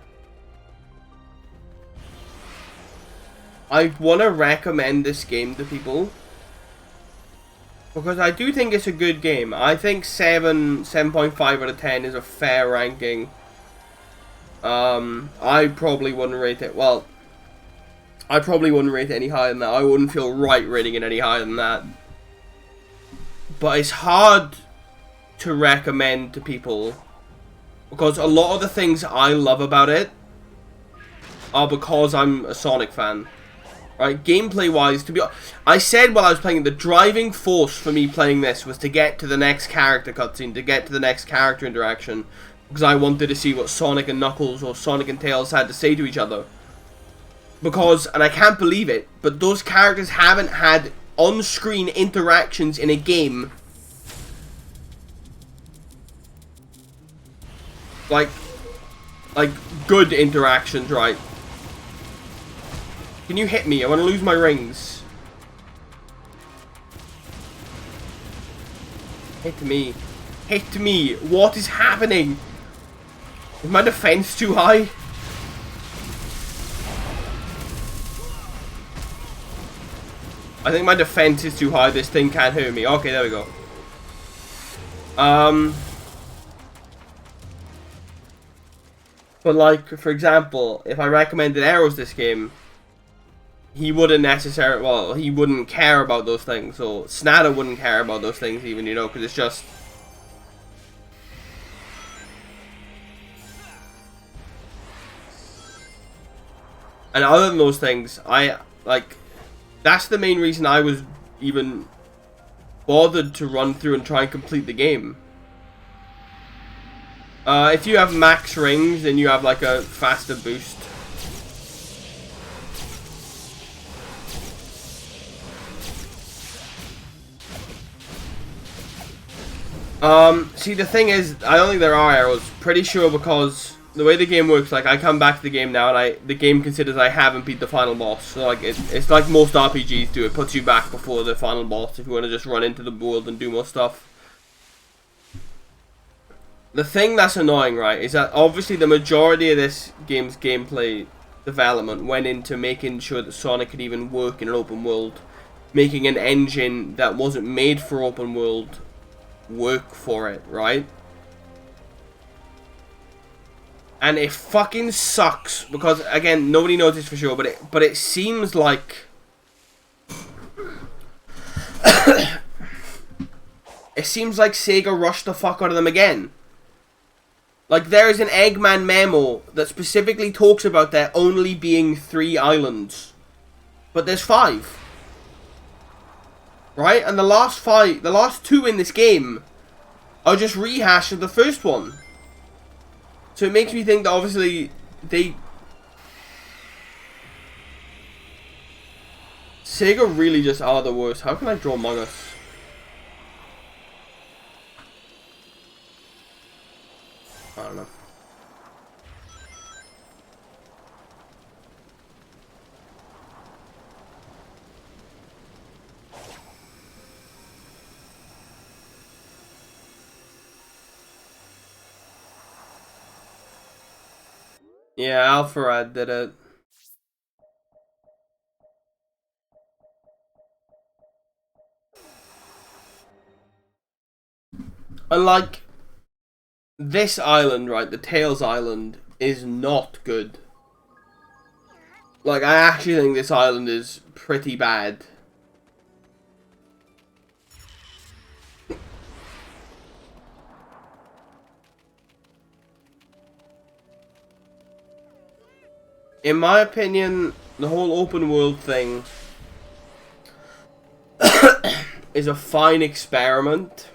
I want to recommend this game to people. Because I do think it's a good game. I think 7.5 out of 10 is a fair ranking. I probably wouldn't rate it, well... I probably wouldn't rate it any higher than that. I wouldn't feel right rating it any higher than that. But it's hard to recommend to people, because a lot of the things I love about it are because I'm a Sonic fan. Right, gameplay wise, I said while I was playing it, the driving force for me playing this was to get to the next character cutscene, to get to the next character interaction, because I wanted to see what Sonic and Knuckles or Sonic and Tails had to say to each other. Because, and I can't believe it, but those characters haven't had on-screen interactions in a game like good interactions, right? Can you hit me? I want to lose my rings. Hit me. Hit me. What is happening? Is my defense too high? I think my defense is too high. This thing can't hurt me. Okay, there we go. But like, for example, if I recommended Arrows this game, he wouldn't necessarily, well, he wouldn't care about those things. So Snada wouldn't care about those things even, you know, because it's just... And other than those things, that's the main reason I was even bothered to run through and try and complete the game. If you have max rings, then you have like a faster boost. See, the thing is, I don't think there are arrows. Pretty sure, because the way the game works, like, I come back to the game now and the game considers I haven't beat the final boss. So like, it's like most RPGs do. It puts you back before the final boss if you want to just run into the world and do more stuff. The thing that's annoying, right, is that obviously the majority of this game's gameplay development went into making sure that Sonic could even work in an open world. Making an engine that wasn't made for open world work for it, right? And it fucking sucks, because, again, nobody knows this for sure, but it seems like... it seems like Sega rushed the fuck out of them again. Like, there is an Eggman memo that specifically talks about there only being 3 islands. But there's 5. Right? And the last 2 in this game are just rehash of the first one. So it makes me think that obviously Sega really just are the worst. How can I draw Among Us? I don't know. Yeah, Alpharad did it. And like, this island, right, the Tails Island, is not good. Like, I actually think this island is pretty bad. In my opinion, the whole open world thing is a fine experiment.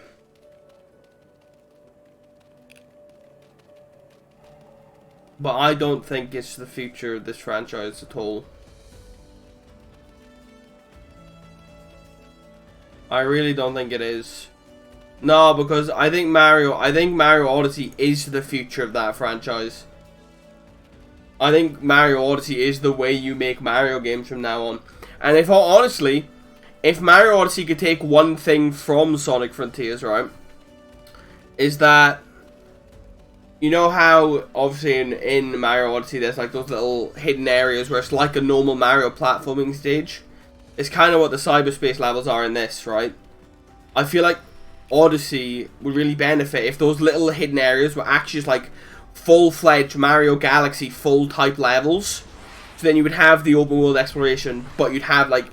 But I don't think it's the future of this franchise at all. I really don't think it is. No, because I think Mario Odyssey is the future of that franchise. I think Mario Odyssey is the way you make Mario games from now on. And if honestly, if Mario Odyssey could take one thing from Sonic Frontiers, right, is that, you know how obviously in Mario Odyssey there's like those little hidden areas where it's like a normal Mario platforming stage? It's kind of what the cyberspace levels are in this, right? I feel like Odyssey would really benefit if those little hidden areas were actually just like full-fledged Mario Galaxy full type levels. So then you would have the open world exploration, but you'd have like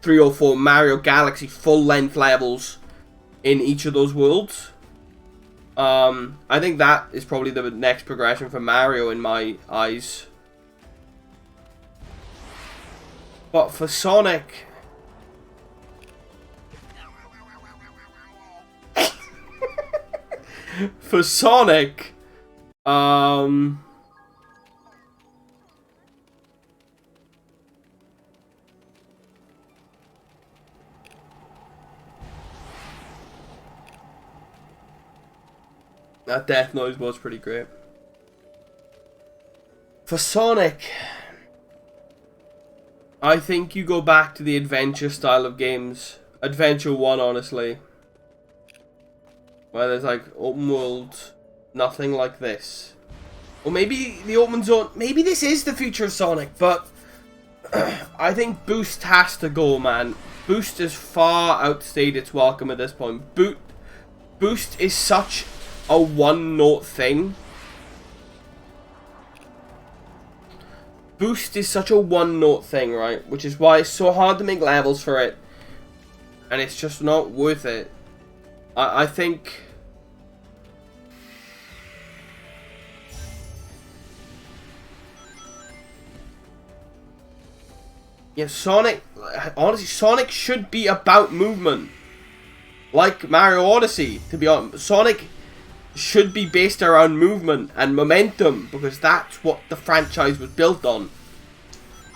3 or 4 Mario Galaxy full length levels in each of those worlds. I think that is probably the next progression for Mario in my eyes. But for Sonic... for Sonic... that death noise was pretty great. For Sonic, I think you go back to the adventure style of games. Adventure 1, honestly. Where there's like open world, nothing like this. Or maybe the open zone, maybe this is the future of Sonic, but I think Boost has to go, man. Boost is far outstayed its welcome at this point. Boost is such a one-note thing. Boost is such a one-note thing, right? Which is why it's so hard to make levels for it. And it's just not worth it. I think... yeah, Sonic... honestly, Sonic should be about movement. Like Mario Odyssey, to be honest. Sonic should be based around movement and momentum, because that's what the franchise was built on.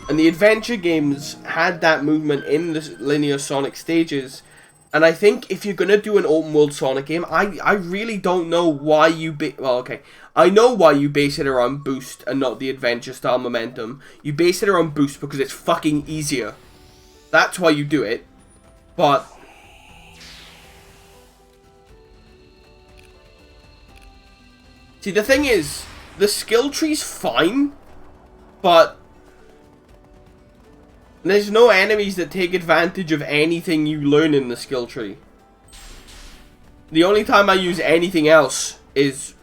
And the adventure games had that movement in the linear Sonic stages. And I think if you're going to do an open world Sonic game, I really don't know why you... well, okay. I know why you base it around Boost and not the adventure style momentum. You base it around Boost because it's fucking easier. That's why you do it. But... see, the thing is, the skill tree's fine, but there's no enemies that take advantage of anything you learn in the skill tree. The only time I use anything else is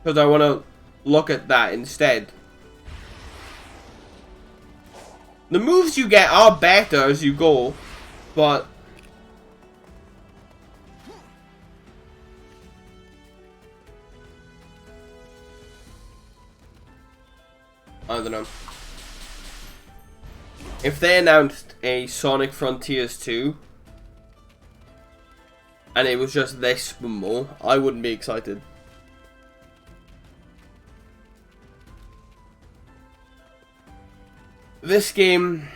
because I want to look at that instead. The moves you get are better as you go, but... I don't know. If they announced a Sonic Frontiers 2 and it was just this but more, I wouldn't be excited. This game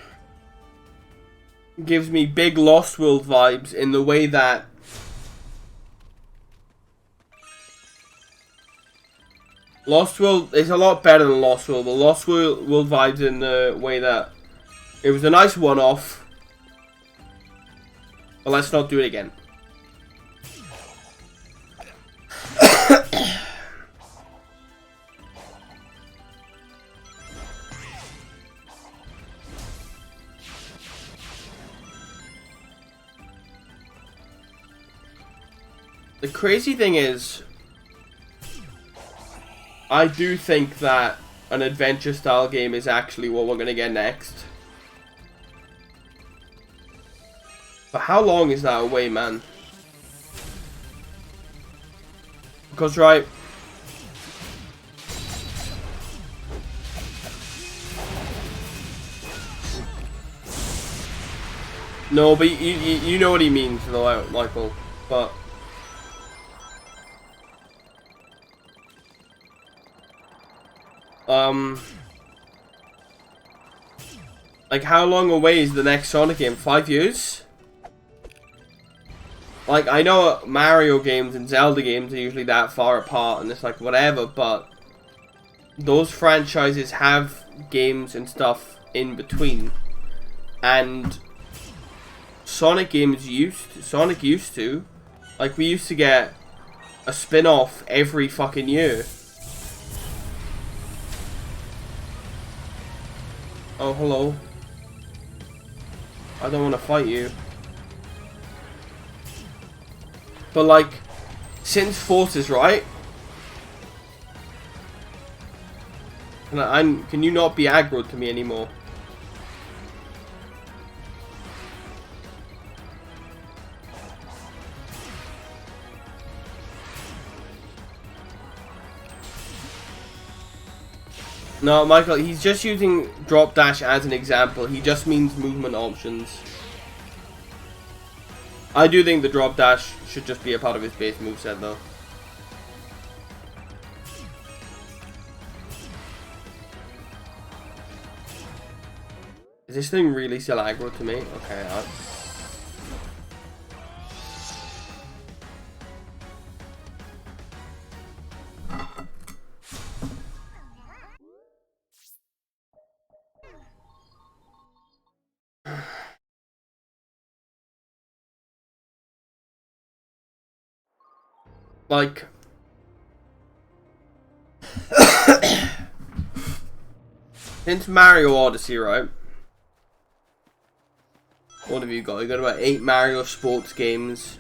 gives me big Lost World vibes in the way that Lost World is a lot better than Lost World, but Lost World vibes in the way that it was a nice one-off, but let's not do it again. The crazy thing is, I do think that an adventure style game is actually what we're going to get next. But how long is that away, man? Because, right... no, but you know what he means, though, Michael. But... like, how long away is the next Sonic game? 5 years? Like, I know Mario games and Zelda games are usually that far apart, and it's like, whatever, but those franchises have games and stuff in between. And Sonic used to. Like, we used to get a spin-off every fucking year. Oh, hello. I don't want to fight you. But like, since Forces, right? Can you not be aggroed to me anymore? No, Michael, he's just using drop dash as an example. He just means movement options. I do think the drop dash should just be a part of his base moveset though. Is this thing really still aggro to me? Okay, like, since Mario Odyssey, right? What have you got? You got about 8 Mario sports games,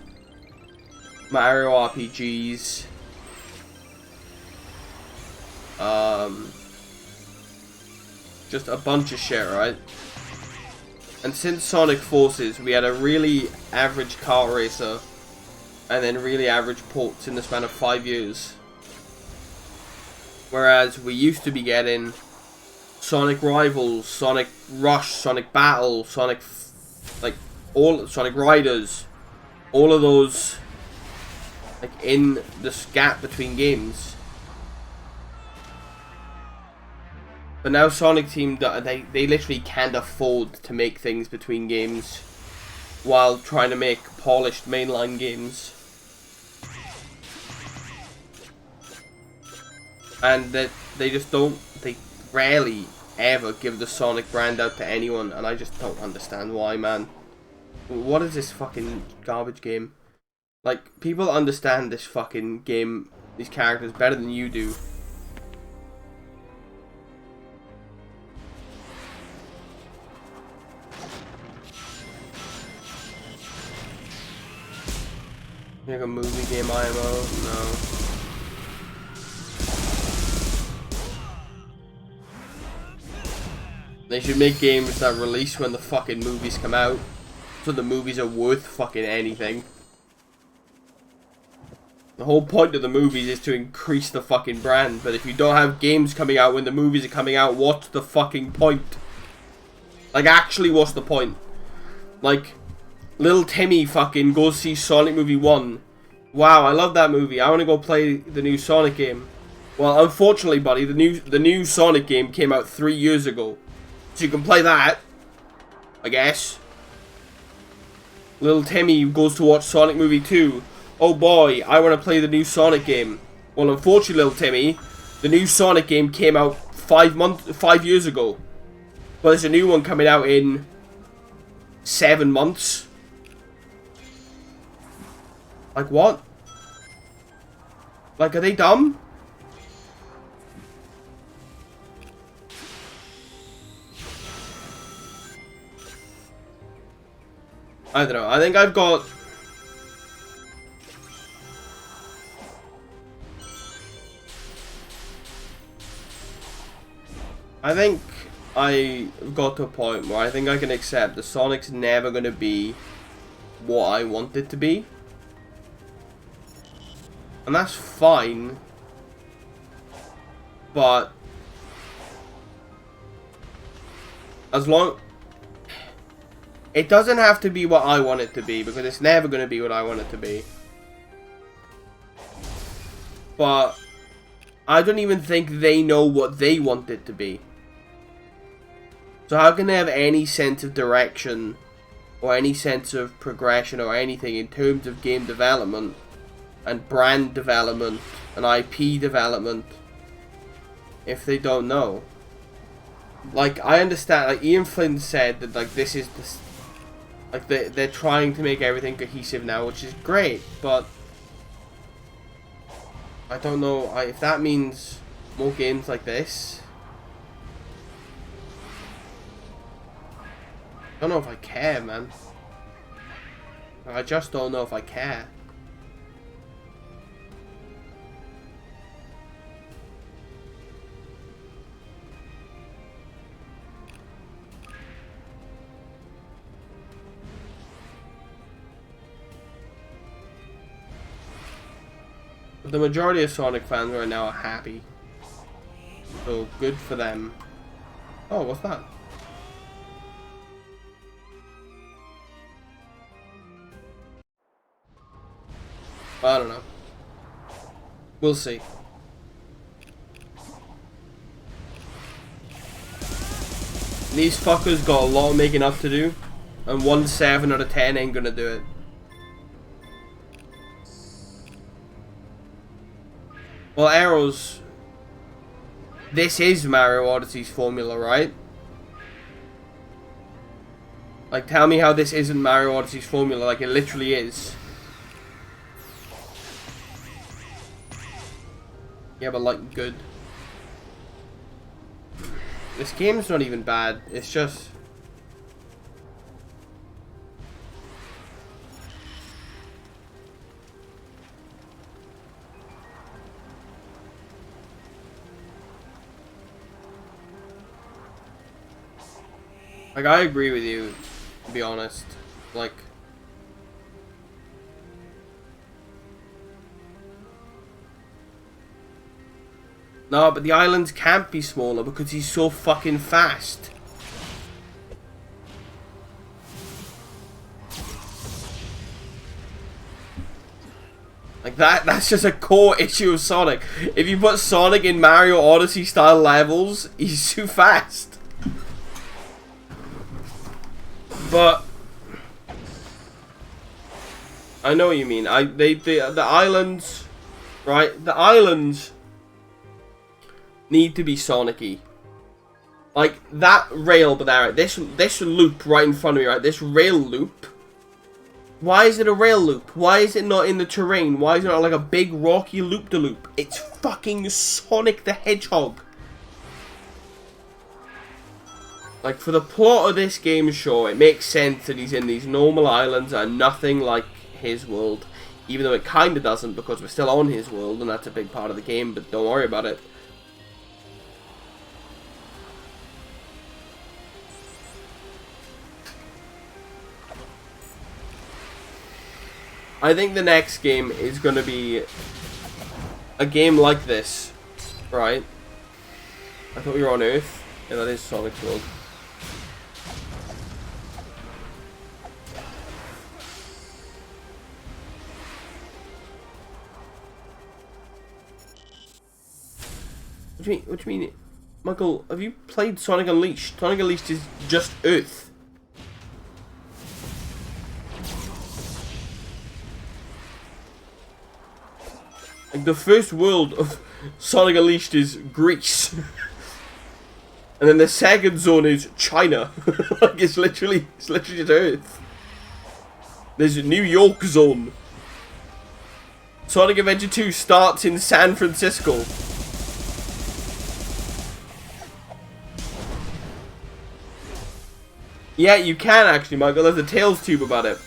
Mario RPGs, just a bunch of shit, right? And since Sonic Forces, we had a really average kart racer, and then really average ports in the span of 5 years. Whereas we used to be getting Sonic Rivals, Sonic Rush, Sonic Battle, Sonic Riders, all of those, like, in this gap between games. But now Sonic Team, they literally can't afford to make things between games while trying to make polished mainline games. And that they just don't, they rarely ever give the Sonic brand out to anyone, and I just don't understand why, man. What is this fucking garbage game? Like, people understand this fucking game, these characters, better than you do. Like a movie game IMO? No. They should make games that release when the fucking movies come out, so the movies are worth fucking anything. The whole point of the movies is to increase the fucking brand, but if you don't have games coming out when the movies are coming out, what's the fucking point? Like, actually, what's the point? Like, little Timmy fucking goes see Sonic Movie 1. Wow, I love that movie. I want to go play the new Sonic game. Well, unfortunately, buddy, the new Sonic game came out 3 years ago. So you can play that, I guess. Little Timmy goes to watch Sonic Movie 2. Oh boy, I want to play the new Sonic game. Well, unfortunately, little Timmy, the new Sonic game came out 5 years ago. But there's a new one coming out in 7 months. Like, what? Like, are they dumb? I don't know. I think I've got... I think I've got to a point where I think I can accept that Sonic's never going to be what I want it to be. And that's fine. But as long... It doesn't have to be what I want it to be, because it's never going to be what I want it to be. But I don't even think they know what they want it to be. So how can they have any sense of direction or any sense of progression or anything in terms of game development and brand development and IP development if they don't know? Like, I understand, like Ian Flynn said that, like, this is the... Like, they're trying to make everything cohesive now, which is great, but I don't know if that means more games like this. I don't know if I care, man. I just don't know if I care. The majority of Sonic fans right now are happy. So good for them. Oh, what's that? I don't know. We'll see. These fuckers got a lot of making up to do, and 1 7 out of 10 ain't gonna do it. Well, Arrows, this is Mario Odyssey's formula, right? Like, tell me how this isn't Mario Odyssey's formula, like it literally is. Yeah, but like, good. This game's not even bad, it's just... Like, I agree with you, to be honest. Like... No, but the islands can't be smaller because he's so fucking fast. Like that's just a core issue of Sonic. If you put Sonic in Mario Odyssey style levels, he's too fast. But I know what you mean. The islands, right? The islands need to be Sonic-y. Like that rail, but there, this loop right in front of me, right? This rail loop. Why is it a rail loop? Why is it not in the terrain? Why is it not like a big rocky loop-de-loop? It's fucking Sonic the Hedgehog. Like, for the plot of this game, sure, it makes sense that he's in these normal islands and nothing like his world. Even though it kinda doesn't, because we're still on his world, and that's a big part of the game, but don't worry about it. I think the next game is going to be a game like this, right? I thought we were on Earth. Yeah, that is Sonic's world. What do you mean? Michael, have you played Sonic Unleashed? Sonic Unleashed is just Earth. Like, the first world of Sonic Unleashed is Greece. And then the second zone is China. Like, it's literally just Earth. There's a New York zone. Sonic Adventure 2 starts in San Francisco. Yeah, you can actually, Michael. There's a Tales tube about it.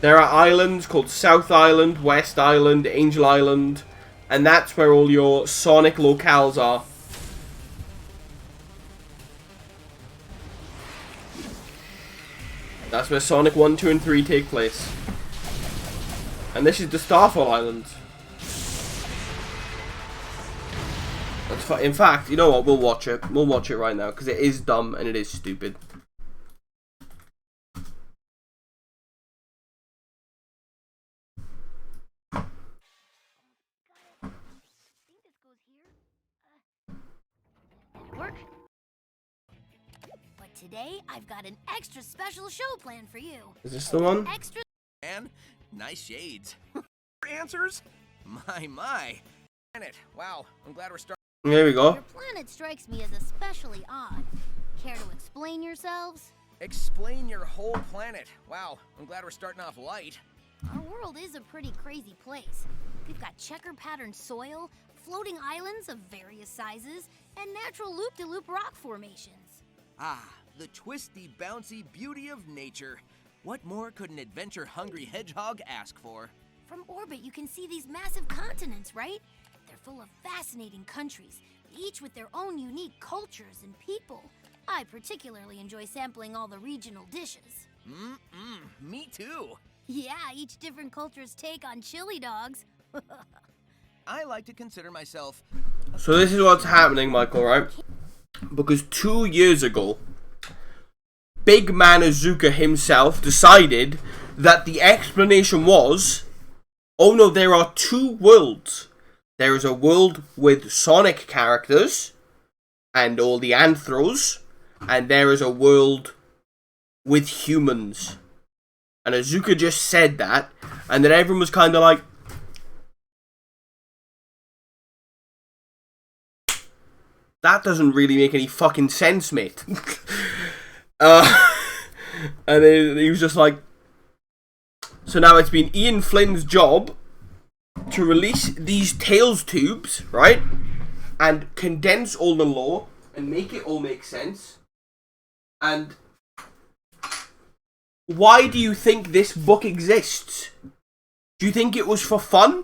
There are islands called South Island, West Island, Angel Island, and that's where all your Sonic locales are. That's where Sonic 1, 2, and 3 take place. And this is the Starfall Island. In fact, you know what? We'll watch it. We'll watch it right now, because it is dumb and it is stupid. But today, I've got an extra special show planned for you. Is this the one? Extra. Man, nice shades. Answers? My. Planet. Wow, I'm glad we're starting. There we go. Your planet strikes me as especially odd. Care to explain yourselves? Explain your whole planet. Wow, I'm glad we're starting off light. Our world is a pretty crazy place. We've got checker-patterned soil, floating islands of various sizes, and natural loop-de-loop rock formations. Ah, the twisty, bouncy beauty of nature. What more could an adventure-hungry hedgehog ask for? From orbit, you can see these massive continents, right? They're full of fascinating countries, each with their own unique cultures and people. I particularly enjoy sampling all the regional dishes. Me too. Yeah, each different culture's take on chili dogs. I like to consider myself So this is what's happening, Michael, right? Because 2 years ago, Big Man Iizuka himself decided that the explanation was, oh no, there are two worlds. There is a world with Sonic characters and all the Anthros, and there is a world with humans. And Iizuka just said that, and then everyone was kind of like, that doesn't really make any fucking sense, mate. And then he was just like, so now it's been Ian Flynn's job to release these Tails tubes, right? And condense all the lore and make it all make sense. And why do you think this book exists? Do you think it was for fun?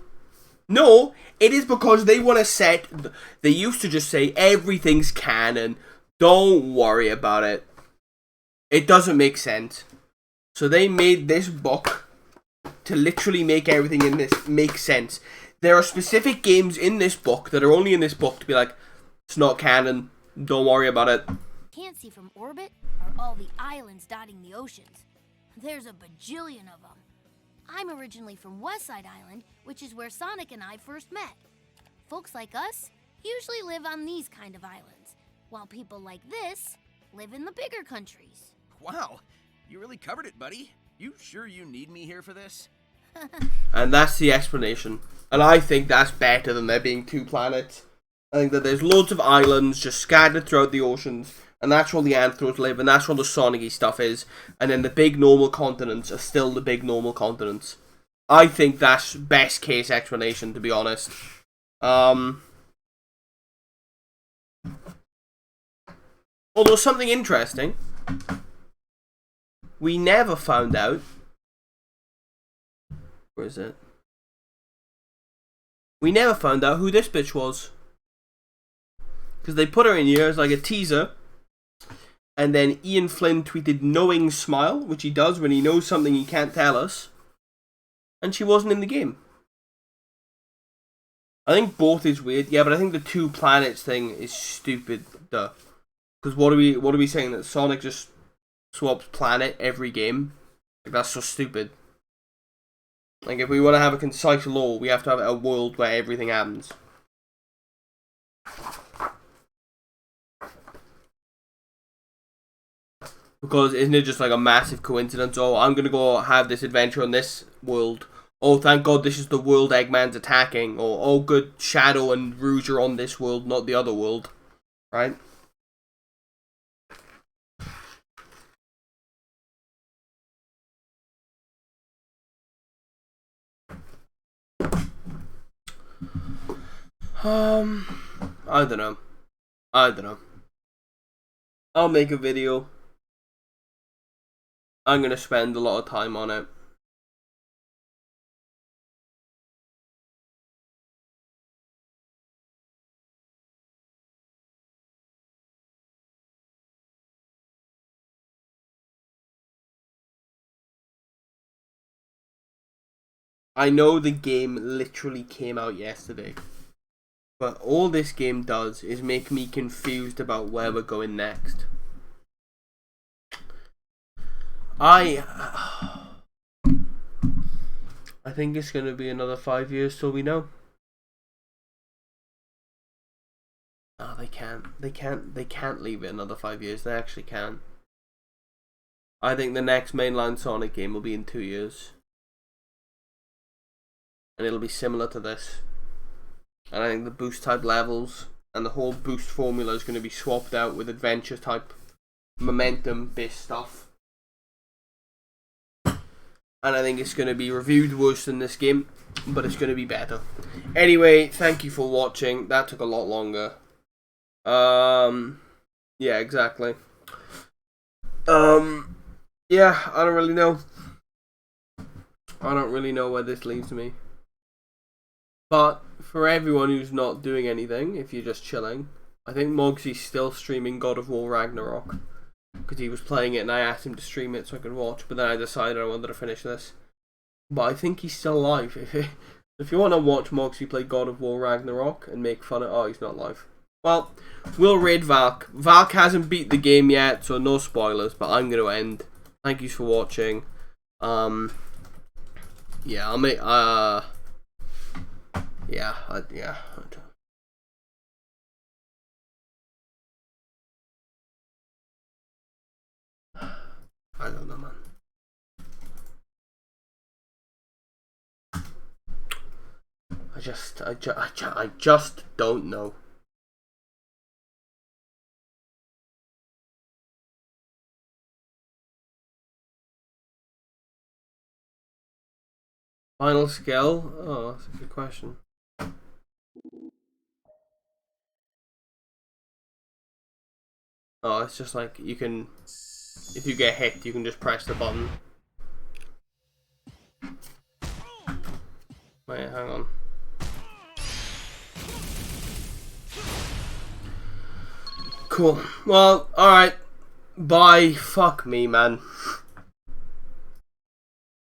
No, it is because they want to set... They used to just say everything's canon. Don't worry about it. It doesn't make sense. So they made this book to literally make everything in this make sense. There are specific games in this book that are only in this book to be like, it's not canon. Don't worry about it. Can't see from orbit are all the islands dotting the oceans. There's a bajillion of them. I'm originally from Westside Island, which is where Sonic and I first met. Folks like us usually live on these kind of islands, while people like this live in the bigger countries. Wow, you really covered it, buddy. You sure you need me here for this? And that's the explanation. And I think that's better than there being two planets. I think that there's loads of islands just scattered throughout the oceans, and that's where the Anthros live, and that's where the Sonic-y stuff is. And then the big normal continents are still the big normal continents. I think that's best case explanation, to be honest. Although something interesting, we never found out. Where is it? We never found out who this bitch was. Because they put her in here as like a teaser. And then Ian Flynn tweeted knowing smile, which he does when he knows something he can't tell us. And she wasn't in the game. I think both is weird. Yeah, but I think the two planets thing is stupid. Duh. Because what are we saying? That Sonic just swaps planet every game? Like, that's so stupid. Like, if we want to have a concise lore, we have to have a world where everything happens. Because isn't it just like a massive coincidence? Oh, I'm going to go have this adventure on this world. Oh, thank God this is the world Eggman's attacking. Or, oh, good, Shadow and Rouge are on this world, not the other world. Right? I don't know. I'll make a video. I'm gonna spend a lot of time on it. I know the game literally came out yesterday. But all this game does is make me confused about where we're going next. I think it's going to be another 5 years till we know. Oh, they can't leave it another 5 years. They actually can. I think the next mainline Sonic game will be in 2 years. And it'll be similar to this. And I think the boost type levels and the whole boost formula is going to be swapped out with adventure type momentum based stuff. And I think it's going to be reviewed worse than this game, but it's going to be better. Anyway, thank you for watching. That took a lot longer. Yeah, exactly. Yeah, I don't really know. I don't really know where this leaves me. But for everyone who's not doing anything, if you're just chilling, I think Mogsy's still streaming God of War Ragnarok. Because he was playing it and I asked him to stream it so I could watch. But then I decided I wanted to finish this. But I think he's still alive. If you want to watch Moxie play God of War Ragnarok and make fun of... Oh, he's not live. Well, we'll raid Valk. Valk hasn't beat the game yet, so no spoilers, but I'm going to end. Thank you for watching. Yeah, I'll make... Yeah. I don't know, man. I just don't know. Final skill? Oh, that's a good question. Oh, it's just like you can, if you get hit, you can just press the button. Wait, hang on. Cool. Well, alright. Bye. Fuck me, man.